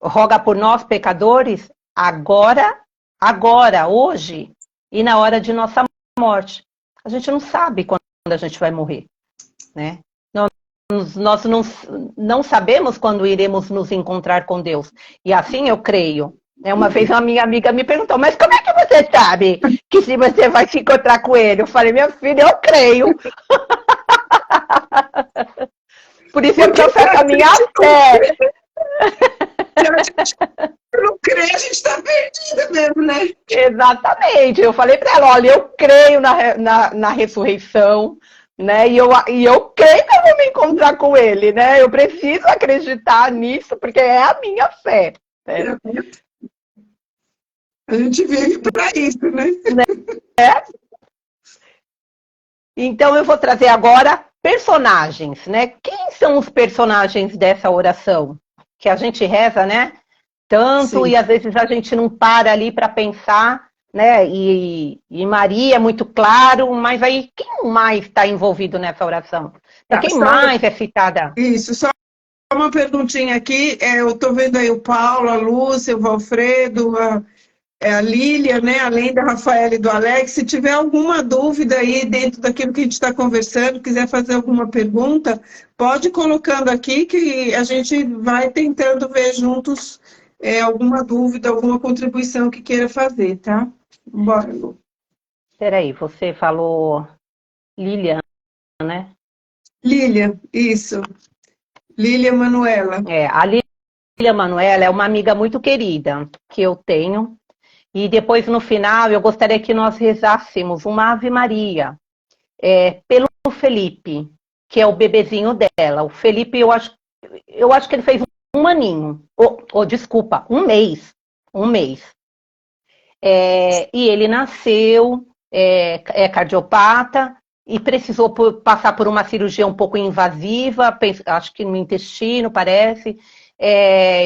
roga por nós, pecadores, agora, hoje, e na hora de nossa morte. A gente não sabe quando a gente vai morrer. Né? Nós não sabemos quando iremos nos encontrar com Deus. E assim eu creio. Uma vez uma minha amiga me perguntou, mas como é que você sabe que se você vai se encontrar com ele? Eu falei, minha filha, eu creio. Por isso eu professo a minha fé. Eu não creio, a gente está perdida mesmo, né? Exatamente. Eu falei para ela, olha, eu creio na ressurreição. né? E eu creio que eu vou me encontrar com ele, né? Eu preciso acreditar nisso, porque é a minha fé. Né? A gente vive para isso, né? Então eu vou trazer agora personagens, né? Quem são os personagens dessa oração? Que a gente reza, né? Tanto, Sim. e às vezes a gente não para ali para pensar, né? E Maria é muito claro, mas aí quem mais está envolvido nessa oração? Tá, Quem mais é citada? isso, só uma perguntinha aqui. Eu estou vendo aí o Paulo, a Lúcia, o Valfredo, a Lília, né? Além da Rafaela e do Alex. Se tiver alguma dúvida aí dentro daquilo que a gente está conversando, quiser fazer alguma pergunta, pode ir colocando aqui que a gente vai tentando ver juntos alguma dúvida, alguma contribuição que queira fazer, tá? Bora, Lu. Peraí, você falou Lilian, né? Lília, isso. Lília Manuela. A Lília Manuela é uma amiga muito querida que eu tenho. E depois, no final, eu gostaria que nós rezássemos uma Ave Maria pelo Felipe, que é o bebezinho dela. O Felipe, eu acho que ele fez um aninho, desculpa, um mês. Um mês. E ele nasceu, é cardiopata, e precisou passar por uma cirurgia um pouco invasiva, acho que no intestino, parece.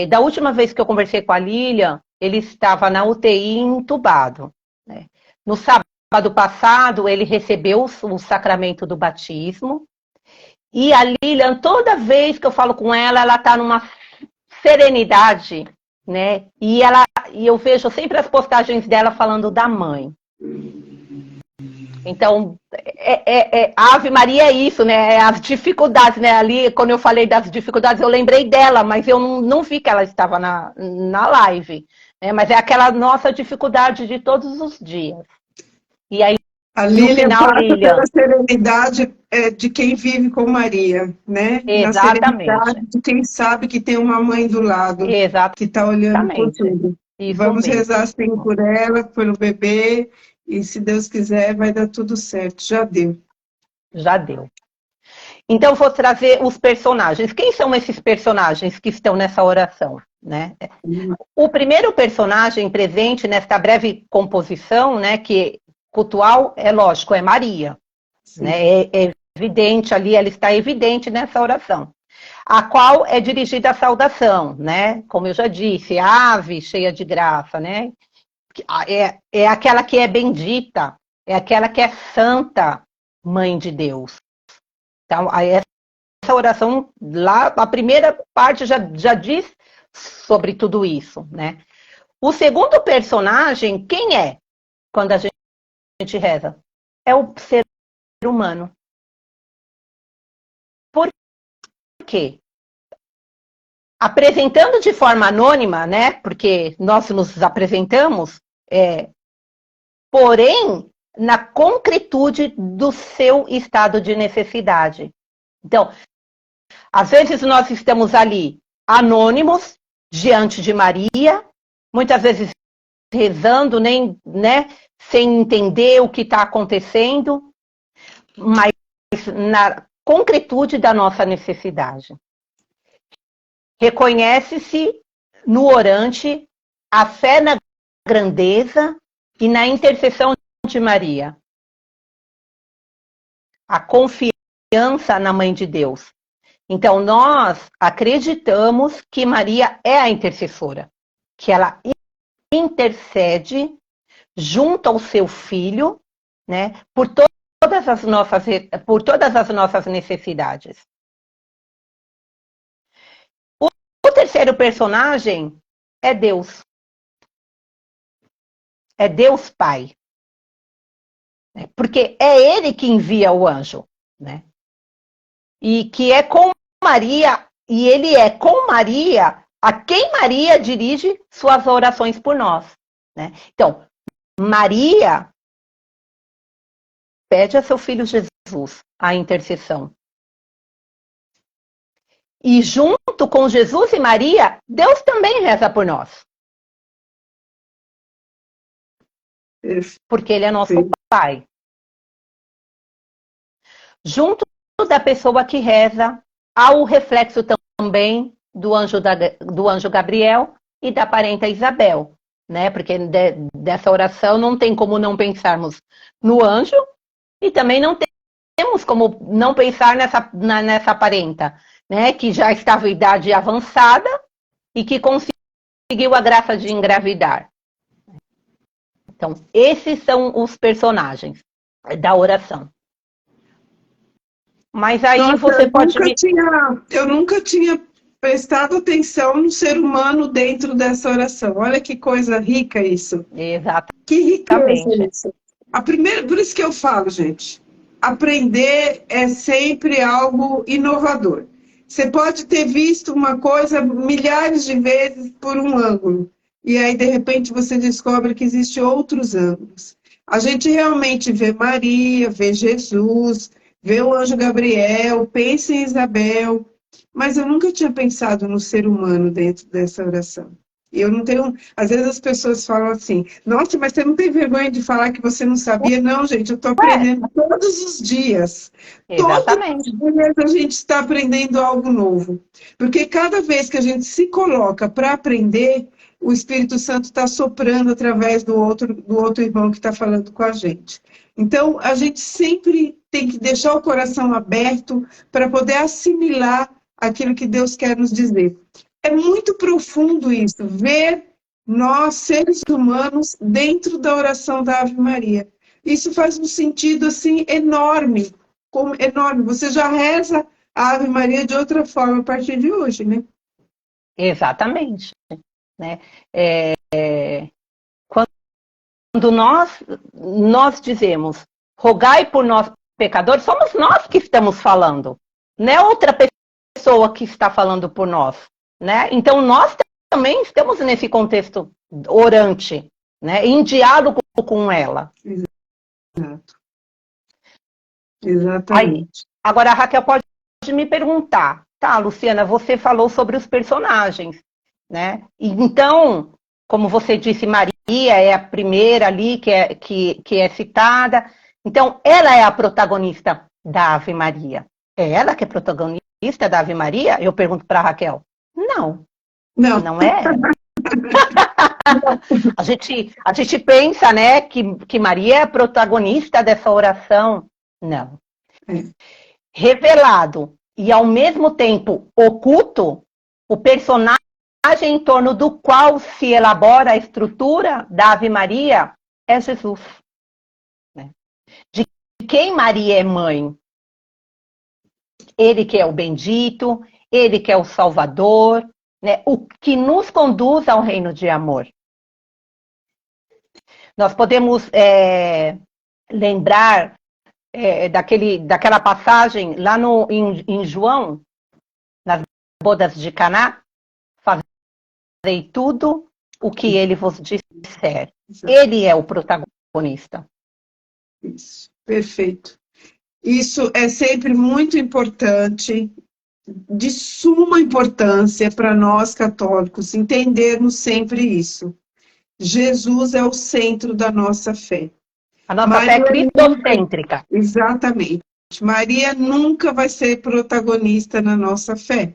Da última vez que eu conversei com a Lilian, ele estava na UTI entubado. Né? No sábado passado, ele recebeu o sacramento do batismo. E a Lilian, toda vez que eu falo com ela está numa serenidade, né? E eu vejo sempre as postagens dela falando da mãe. Então, a Ave Maria é isso, né? As dificuldades, né? Ali, quando eu falei das dificuldades, eu lembrei dela, mas eu não vi que ela estava na live. Né? Mas é aquela nossa dificuldade de todos os dias. E aí, A no Lília final, passa Lilian. pela serenidade de quem vive com Maria, né? Na Exatamente. serenidade de quem sabe que tem uma mãe do lado, que está olhando por Exatamente. tudo. Isso Vamos rezar sim mesmo. por ela, pelo bebê, e se Deus quiser, vai dar tudo certo. Já deu. Já deu. Então, vou trazer os personagens. Quem são esses personagens que estão nessa oração? Né? O primeiro personagem presente nesta breve composição, né, que cultual, é lógico, é Maria. Né? É evidente ali, ela está evidente nessa oração. A qual é dirigida a saudação, né? Como eu já disse, ave cheia de graça, né? É aquela que é bendita, é aquela que é santa, mãe de Deus. Então, essa oração, lá, a primeira parte já diz sobre tudo isso, né? O segundo personagem, quem é? Quando a gente reza? É o ser humano. Por quê? Apresentando de forma anônima, né? Porque nós nos apresentamos, porém, na concretude do seu estado de necessidade. Então, às vezes nós estamos ali anônimos diante de Maria, muitas vezes rezando, nem, né, sem entender o que está acontecendo, mas na concretude da nossa necessidade. Reconhece-se no orante a fé na grandeza e na intercessão de Maria. A confiança na Mãe de Deus. Então, nós acreditamos que Maria é a intercessora, que ela intercede junto ao seu filho, né, por todas as nossas necessidades. O terceiro personagem é Deus. É Deus Pai. Porque é Ele que envia o anjo, né? E que é com Maria, e Ele é com Maria a quem Maria dirige suas orações por nós. Né? Então, Maria pede a seu filho Jesus a intercessão. E junto com Jesus e Maria, Deus também reza por nós. Porque Ele é nosso Pai. junto da pessoa que reza, há o reflexo também do anjo Gabriel e da parenta Isabel, né? Porque dessa oração não tem como não pensarmos no anjo e também não temos como não pensar nessa parenta, né? Que já estava em idade avançada e que conseguiu a graça de engravidar. Então, esses são os personagens da oração. Mas aí Nossa, você pode me... eu nunca tinha prestado atenção no ser humano dentro dessa oração. Olha que coisa rica isso. Exatamente. Que riqueza isso. Por isso que eu falo, gente, aprender é sempre algo inovador. Você pode ter visto uma coisa milhares de vezes por um ângulo, e aí, de repente, você descobre que existem outros ângulos. A gente realmente vê Maria, vê Jesus, vê o anjo Gabriel, pensa em Isabel, mas eu nunca tinha pensado no ser humano dentro dessa oração. Eu não tenho. Às vezes as pessoas falam assim: nossa, mas você não tem vergonha de falar que você não sabia? Não, gente, eu estou aprendendo todos os dias. Exatamente. Todos os dias a gente está aprendendo algo novo. Porque cada vez que a gente se coloca para aprender, o Espírito Santo está soprando através do outro irmão que está falando com a gente. Então, a gente sempre tem que deixar o coração aberto para poder assimilar aquilo que Deus quer nos dizer. É muito profundo isso, ver nós, seres humanos, dentro da oração da Ave Maria. Isso faz um sentido, assim, enorme. Enorme. Você já reza a Ave Maria de outra forma a partir de hoje, né? Exatamente. Né? Quando nós dizemos, rogai por nós pecadores, somos nós que estamos falando. Não é outra pessoa que está falando por nós. Né? Então, nós também estamos nesse contexto orante, né? Em diálogo com ela. Exato. Exatamente. Aí, agora, a Raquel pode me perguntar, tá, Luciana, você falou sobre os personagens, né? Então, como você disse, Maria é a primeira ali que é citada. Então, ela é a protagonista da Ave Maria. É ela que é protagonista da Ave Maria? Eu pergunto para a Raquel. Não. Não é ela. A gente pensa, né, que Maria é a protagonista dessa oração. Não. Revelado e ao mesmo tempo oculto, o personagem em torno do qual se elabora a estrutura da Ave Maria é Jesus. Né? De quem Maria é mãe? Ele que é o bendito, ele que é o Salvador, né? O que nos conduz ao reino de amor. Nós podemos lembrar daquela passagem lá em João, nas bodas de Caná, fazei tudo o que ele vos disser. Ele é o protagonista. Isso, perfeito. Isso é sempre muito importante, de suma importância para nós católicos, entendermos sempre isso. Jesus é o centro da nossa fé. A nossa fé é cristocêntrica. Exatamente. Maria nunca vai ser protagonista na nossa fé.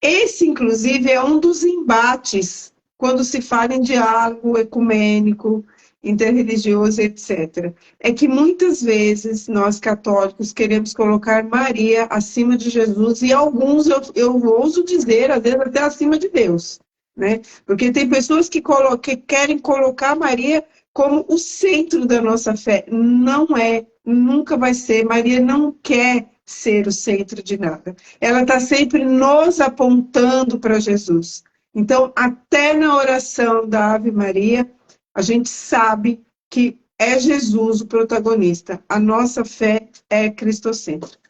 Esse, inclusive, é um dos embates quando se fala em diálogo ecumênico, interreligioso, etc. É que muitas vezes nós católicos queremos colocar Maria acima de Jesus e alguns, eu ouso dizer, às vezes até acima de Deus. Né? Porque tem pessoas que querem colocar Maria como o centro da nossa fé. Não é, nunca vai ser. Maria não quer ser o centro de nada. Ela está sempre nos apontando para Jesus. Então, até na oração da Ave Maria, a gente sabe que é Jesus o protagonista. A nossa fé é cristocêntrica.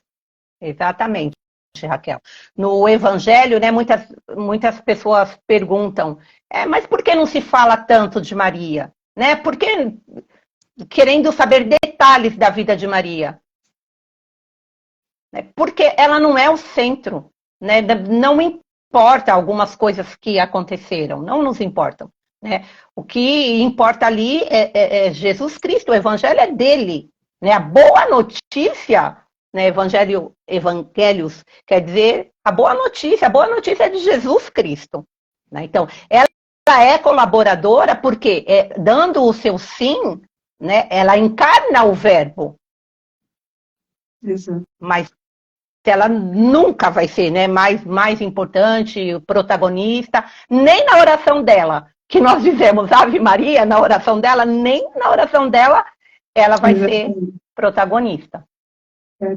Exatamente, Raquel. No Evangelho, né, muitas pessoas perguntam, mas por que não se fala tanto de Maria? Né? Porque querendo saber detalhes da vida de Maria. Porque ela não é o centro. Né? Não importa algumas coisas que aconteceram, não nos importam. Né? O que importa ali é Jesus Cristo, o Evangelho é dele. Né? A boa notícia né? Evangelios quer dizer a boa notícia é de Jesus Cristo. Né? Então, ela é colaboradora porque, dando o seu sim, né, ela encarna o verbo. Exato. Mas ela nunca vai ser, né, mais importante, protagonista, nem na oração dela, que nós dizemos Ave Maria, na oração dela, nem na oração dela ela vai ser protagonista.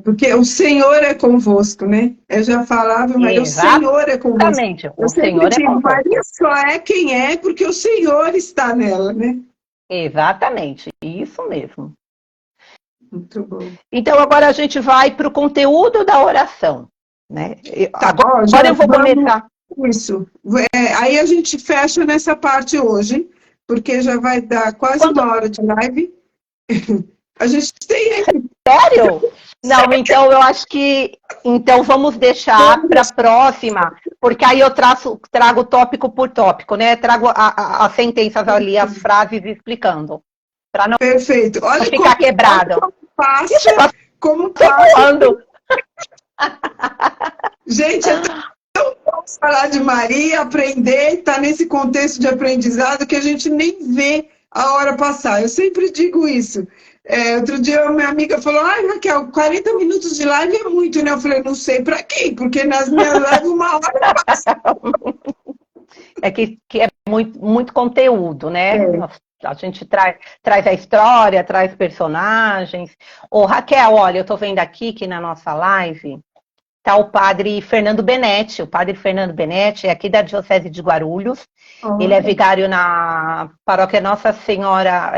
Porque o Senhor é convosco, né? Eu já falava, Maria, o Senhor é convosco. Exatamente, o Senhor é convosco. Maria só é quem é porque o Senhor está nela, né? Exatamente, isso mesmo. Muito bom. Então, agora a gente vai para o conteúdo da oração. Né? Tá, agora eu vou começar. Isso. Aí a gente fecha nessa parte hoje, porque já vai dar quase uma hora de live. A gente tem... Sério? Não, então eu acho que... Então vamos deixar para a próxima, porque aí eu trago tópico por tópico, né? Trago as sentenças ali, as frases explicando. Para não Perfeito. Olha ficar quebrado. Como passa. Gente, é tão bom falar de Maria, aprender, estar nesse contexto de aprendizado que a gente nem vê a hora passar. Eu sempre digo isso. Outro dia minha amiga falou, Raquel, 40 minutos de live é muito, né? Eu falei, não sei para quê, porque nas minhas lives uma hora passa. É que é muito conteúdo, né? A gente traz a história, traz personagens. Raquel, olha, eu estou vendo aqui que na nossa live está o padre Fernando Benetti. O padre Fernando Benetti é aqui da Diocese de Guarulhos. Ele é vigário na paróquia Nossa Senhora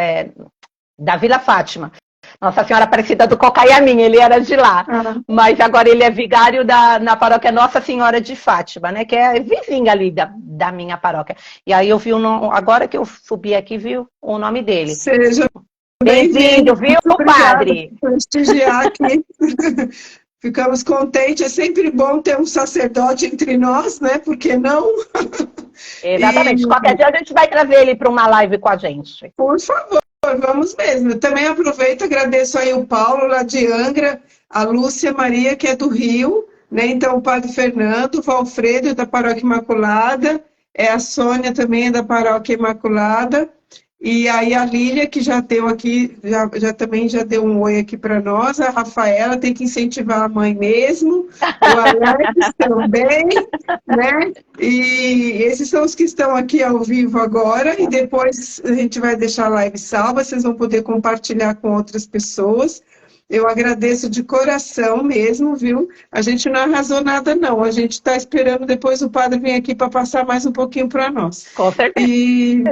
da Vila Fátima. Nossa Senhora Aparecida do Cocaiamim, ele era de lá. Mas agora ele é vigário na paróquia Nossa Senhora de Fátima, né? Que é vizinha ali da minha paróquia. E aí eu vi agora que eu subi aqui, viu o nome dele. Seja bem-vindo, viu, padre? Por prestigiar aqui. Ficamos contentes. É sempre bom ter um sacerdote entre nós, né? Por que não? Exatamente. Qualquer dia a gente vai trazer ele para uma live com a gente. Por favor. Vamos mesmo. Eu também aproveito, agradeço aí o Paulo, lá de Angra, a Lúcia Maria, que é do Rio, né? Então, o Padre Fernando, o Valfredo, da Paróquia Imaculada, a Sônia também é da Paróquia Imaculada, e aí a Lília, que já deu aqui, também já deu um oi aqui para nós, a Rafaela tem que incentivar a mãe mesmo, o Alex também, né? E esses são os que estão aqui ao vivo agora, e depois a gente vai deixar a live salva, vocês vão poder compartilhar com outras pessoas. Eu agradeço de coração mesmo, viu? A gente não arrasou nada, não. A gente está esperando depois o padre vir aqui para passar mais um pouquinho para nós. Com certeza. E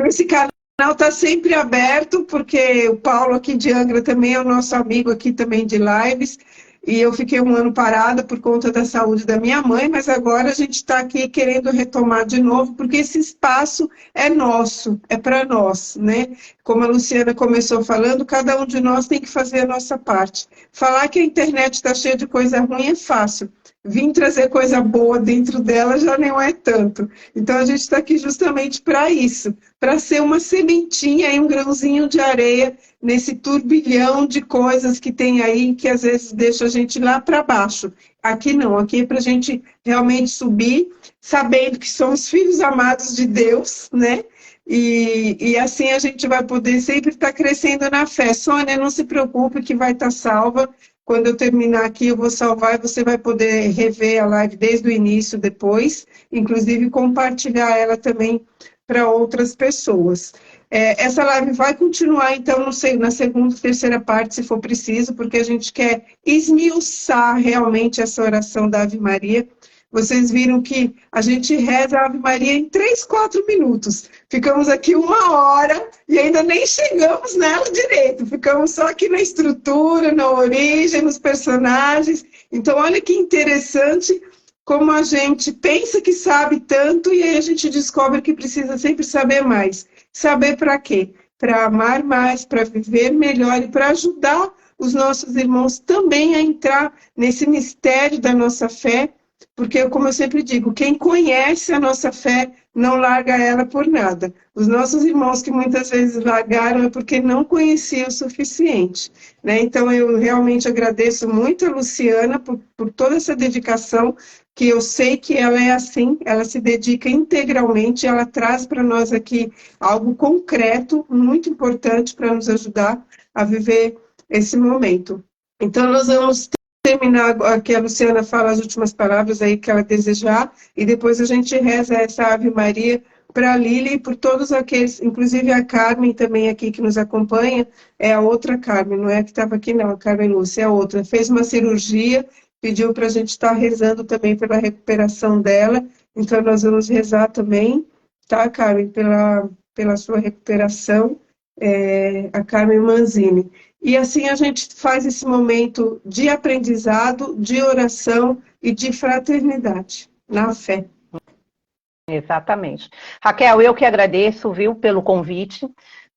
esse canal está sempre aberto, porque o Paulo aqui de Angra também é o nosso amigo aqui também de lives. E eu fiquei um ano parada por conta da saúde da minha mãe, mas agora a gente está aqui querendo retomar de novo, porque esse espaço é nosso, é para nós, né? Como a Luciana começou falando, cada um de nós tem que fazer a nossa parte. Falar que a internet está cheia de coisa ruim é fácil. Vim trazer coisa boa dentro dela já não é tanto. Então a gente está aqui justamente para isso, para ser uma sementinha e um grãozinho de areia nesse turbilhão de coisas que tem aí, que às vezes deixa a gente lá para baixo. Aqui não, aqui é para a gente realmente subir, sabendo que somos filhos amados de Deus, né? E assim a gente vai poder sempre estar crescendo na fé. Sônia, não se preocupe que vai estar salva. Quando eu terminar aqui, eu vou salvar e você vai poder rever a live desde o início depois, inclusive compartilhar ela também para outras pessoas. Essa live vai continuar, então, não sei, na segunda, terceira parte, se for preciso, porque a gente quer esmiuçar realmente essa oração da Ave Maria. Vocês viram que a gente reza a Ave Maria em 3, 4 minutos. Ficamos aqui 1 hora e ainda nem chegamos nela direito. Ficamos só aqui na estrutura, na origem, nos personagens. Então, olha que interessante como a gente pensa que sabe tanto e aí a gente descobre que precisa sempre saber mais. Saber para quê? Para amar mais, para viver melhor e para ajudar os nossos irmãos também a entrar nesse mistério da nossa fé, porque, como eu sempre digo, quem conhece a nossa fé não larga ela por nada. Os nossos irmãos que muitas vezes largaram é porque não conheciam o suficiente, né? Então, eu realmente agradeço muito a Luciana por toda essa dedicação, que eu sei que ela é assim, ela se dedica integralmente, ela traz para nós aqui algo concreto, muito importante para nos ajudar a viver esse momento. Então, nós vamos terminar aqui, a Luciana fala as últimas palavras aí que ela desejar, e depois a gente reza essa Ave Maria para a Lília e por todos aqueles, inclusive a Carmen também aqui que nos acompanha, é a outra Carmen, não é a que estava aqui não, a Carmen Lúcia, é a outra, fez uma cirurgia, pediu para a gente estar rezando também pela recuperação dela, então nós vamos rezar também, tá, Carmen, pela sua recuperação, a Carmen Manzini. E assim a gente faz esse momento de aprendizado, de oração e de fraternidade na fé. Exatamente. Raquel, eu que agradeço, viu, pelo convite.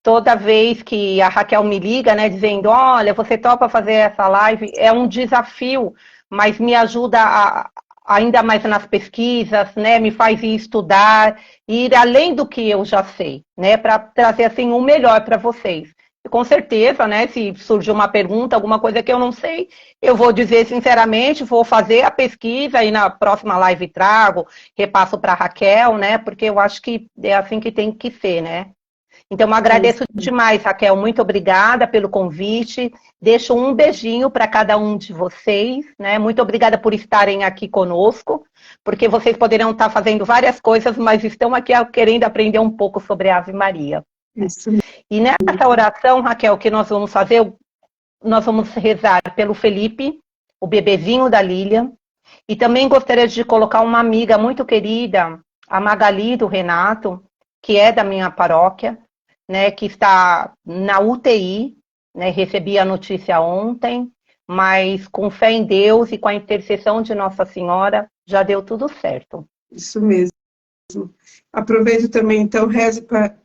Toda vez que a Raquel me liga, né, dizendo, olha, você topa fazer essa live, é um desafio, mas me ajuda ainda mais nas pesquisas, né, me faz ir estudar, ir além do que eu já sei, né, para trazer assim o melhor para vocês. E com certeza, né, se surgir uma pergunta, alguma coisa que eu não sei, eu vou dizer sinceramente, vou fazer a pesquisa e na próxima live trago, repasso para a Raquel, né, porque eu acho que é assim que tem que ser, né. Então, eu agradeço demais, Raquel, muito obrigada pelo convite, deixo um beijinho para cada um de vocês, né, muito obrigada por estarem aqui conosco, porque vocês poderão estar fazendo várias coisas, mas estão aqui querendo aprender um pouco sobre a Ave Maria. Isso. E nessa oração, Raquel, que nós vamos fazer, nós vamos rezar pelo Felipe, o bebezinho da Lília, e também gostaria de colocar uma amiga muito querida, a Magali do Renato, que é da minha paróquia, né, que está na UTI, né, recebi a notícia ontem, mas com fé em Deus e com a intercessão de Nossa Senhora, já deu tudo certo. Isso mesmo. Aproveito também, então, rezo para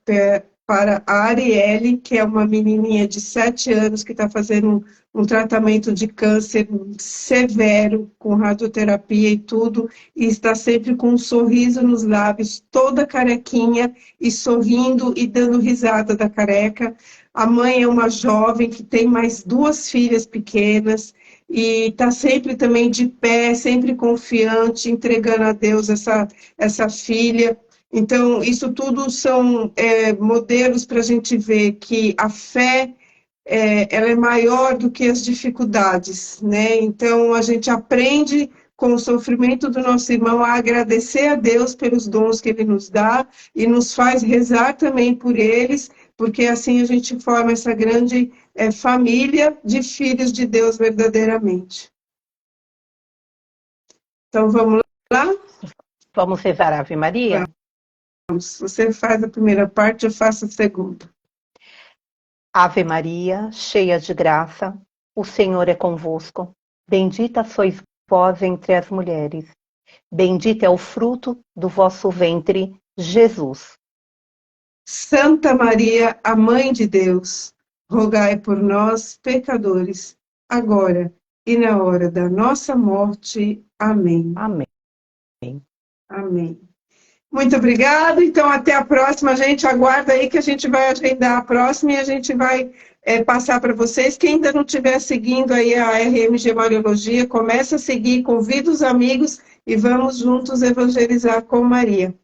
a Arielle, que é uma menininha de 7 anos que está fazendo um tratamento de câncer severo, com radioterapia e tudo, e está sempre com um sorriso nos lábios, toda carequinha, e sorrindo e dando risada da careca. A mãe é uma jovem que tem mais 2 filhas pequenas, e está sempre também de pé, sempre confiante, entregando a Deus essa filha. Então, isso tudo são modelos para a gente ver que a fé ela é maior do que as dificuldades, né? Então, a gente aprende com o sofrimento do nosso irmão a agradecer a Deus pelos dons que Ele nos dá e nos faz rezar também por eles, porque assim a gente forma essa grande família de filhos de Deus verdadeiramente. Então, vamos lá? Vamos rezar a Ave Maria? Vamos. Você faz a primeira parte, eu faço a segunda. Ave Maria, cheia de graça, o Senhor é convosco. Bendita sois vós entre as mulheres. Bendito é o fruto do vosso ventre, Jesus. Santa Maria, a Mãe de Deus, rogai por nós, pecadores, agora e na hora da nossa morte. Amém. Amém. Amém. Muito obrigada. Então, até a próxima. A gente aguarda aí que a gente vai agendar a próxima e a gente vai passar para vocês. Quem ainda não estiver seguindo aí a RMG Mariologia, começa a seguir, convida os amigos e vamos juntos evangelizar com Maria.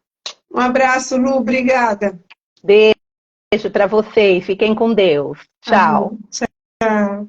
Um abraço, Lu. Obrigada. Beijo para vocês. Fiquem com Deus. Tchau. Tchau.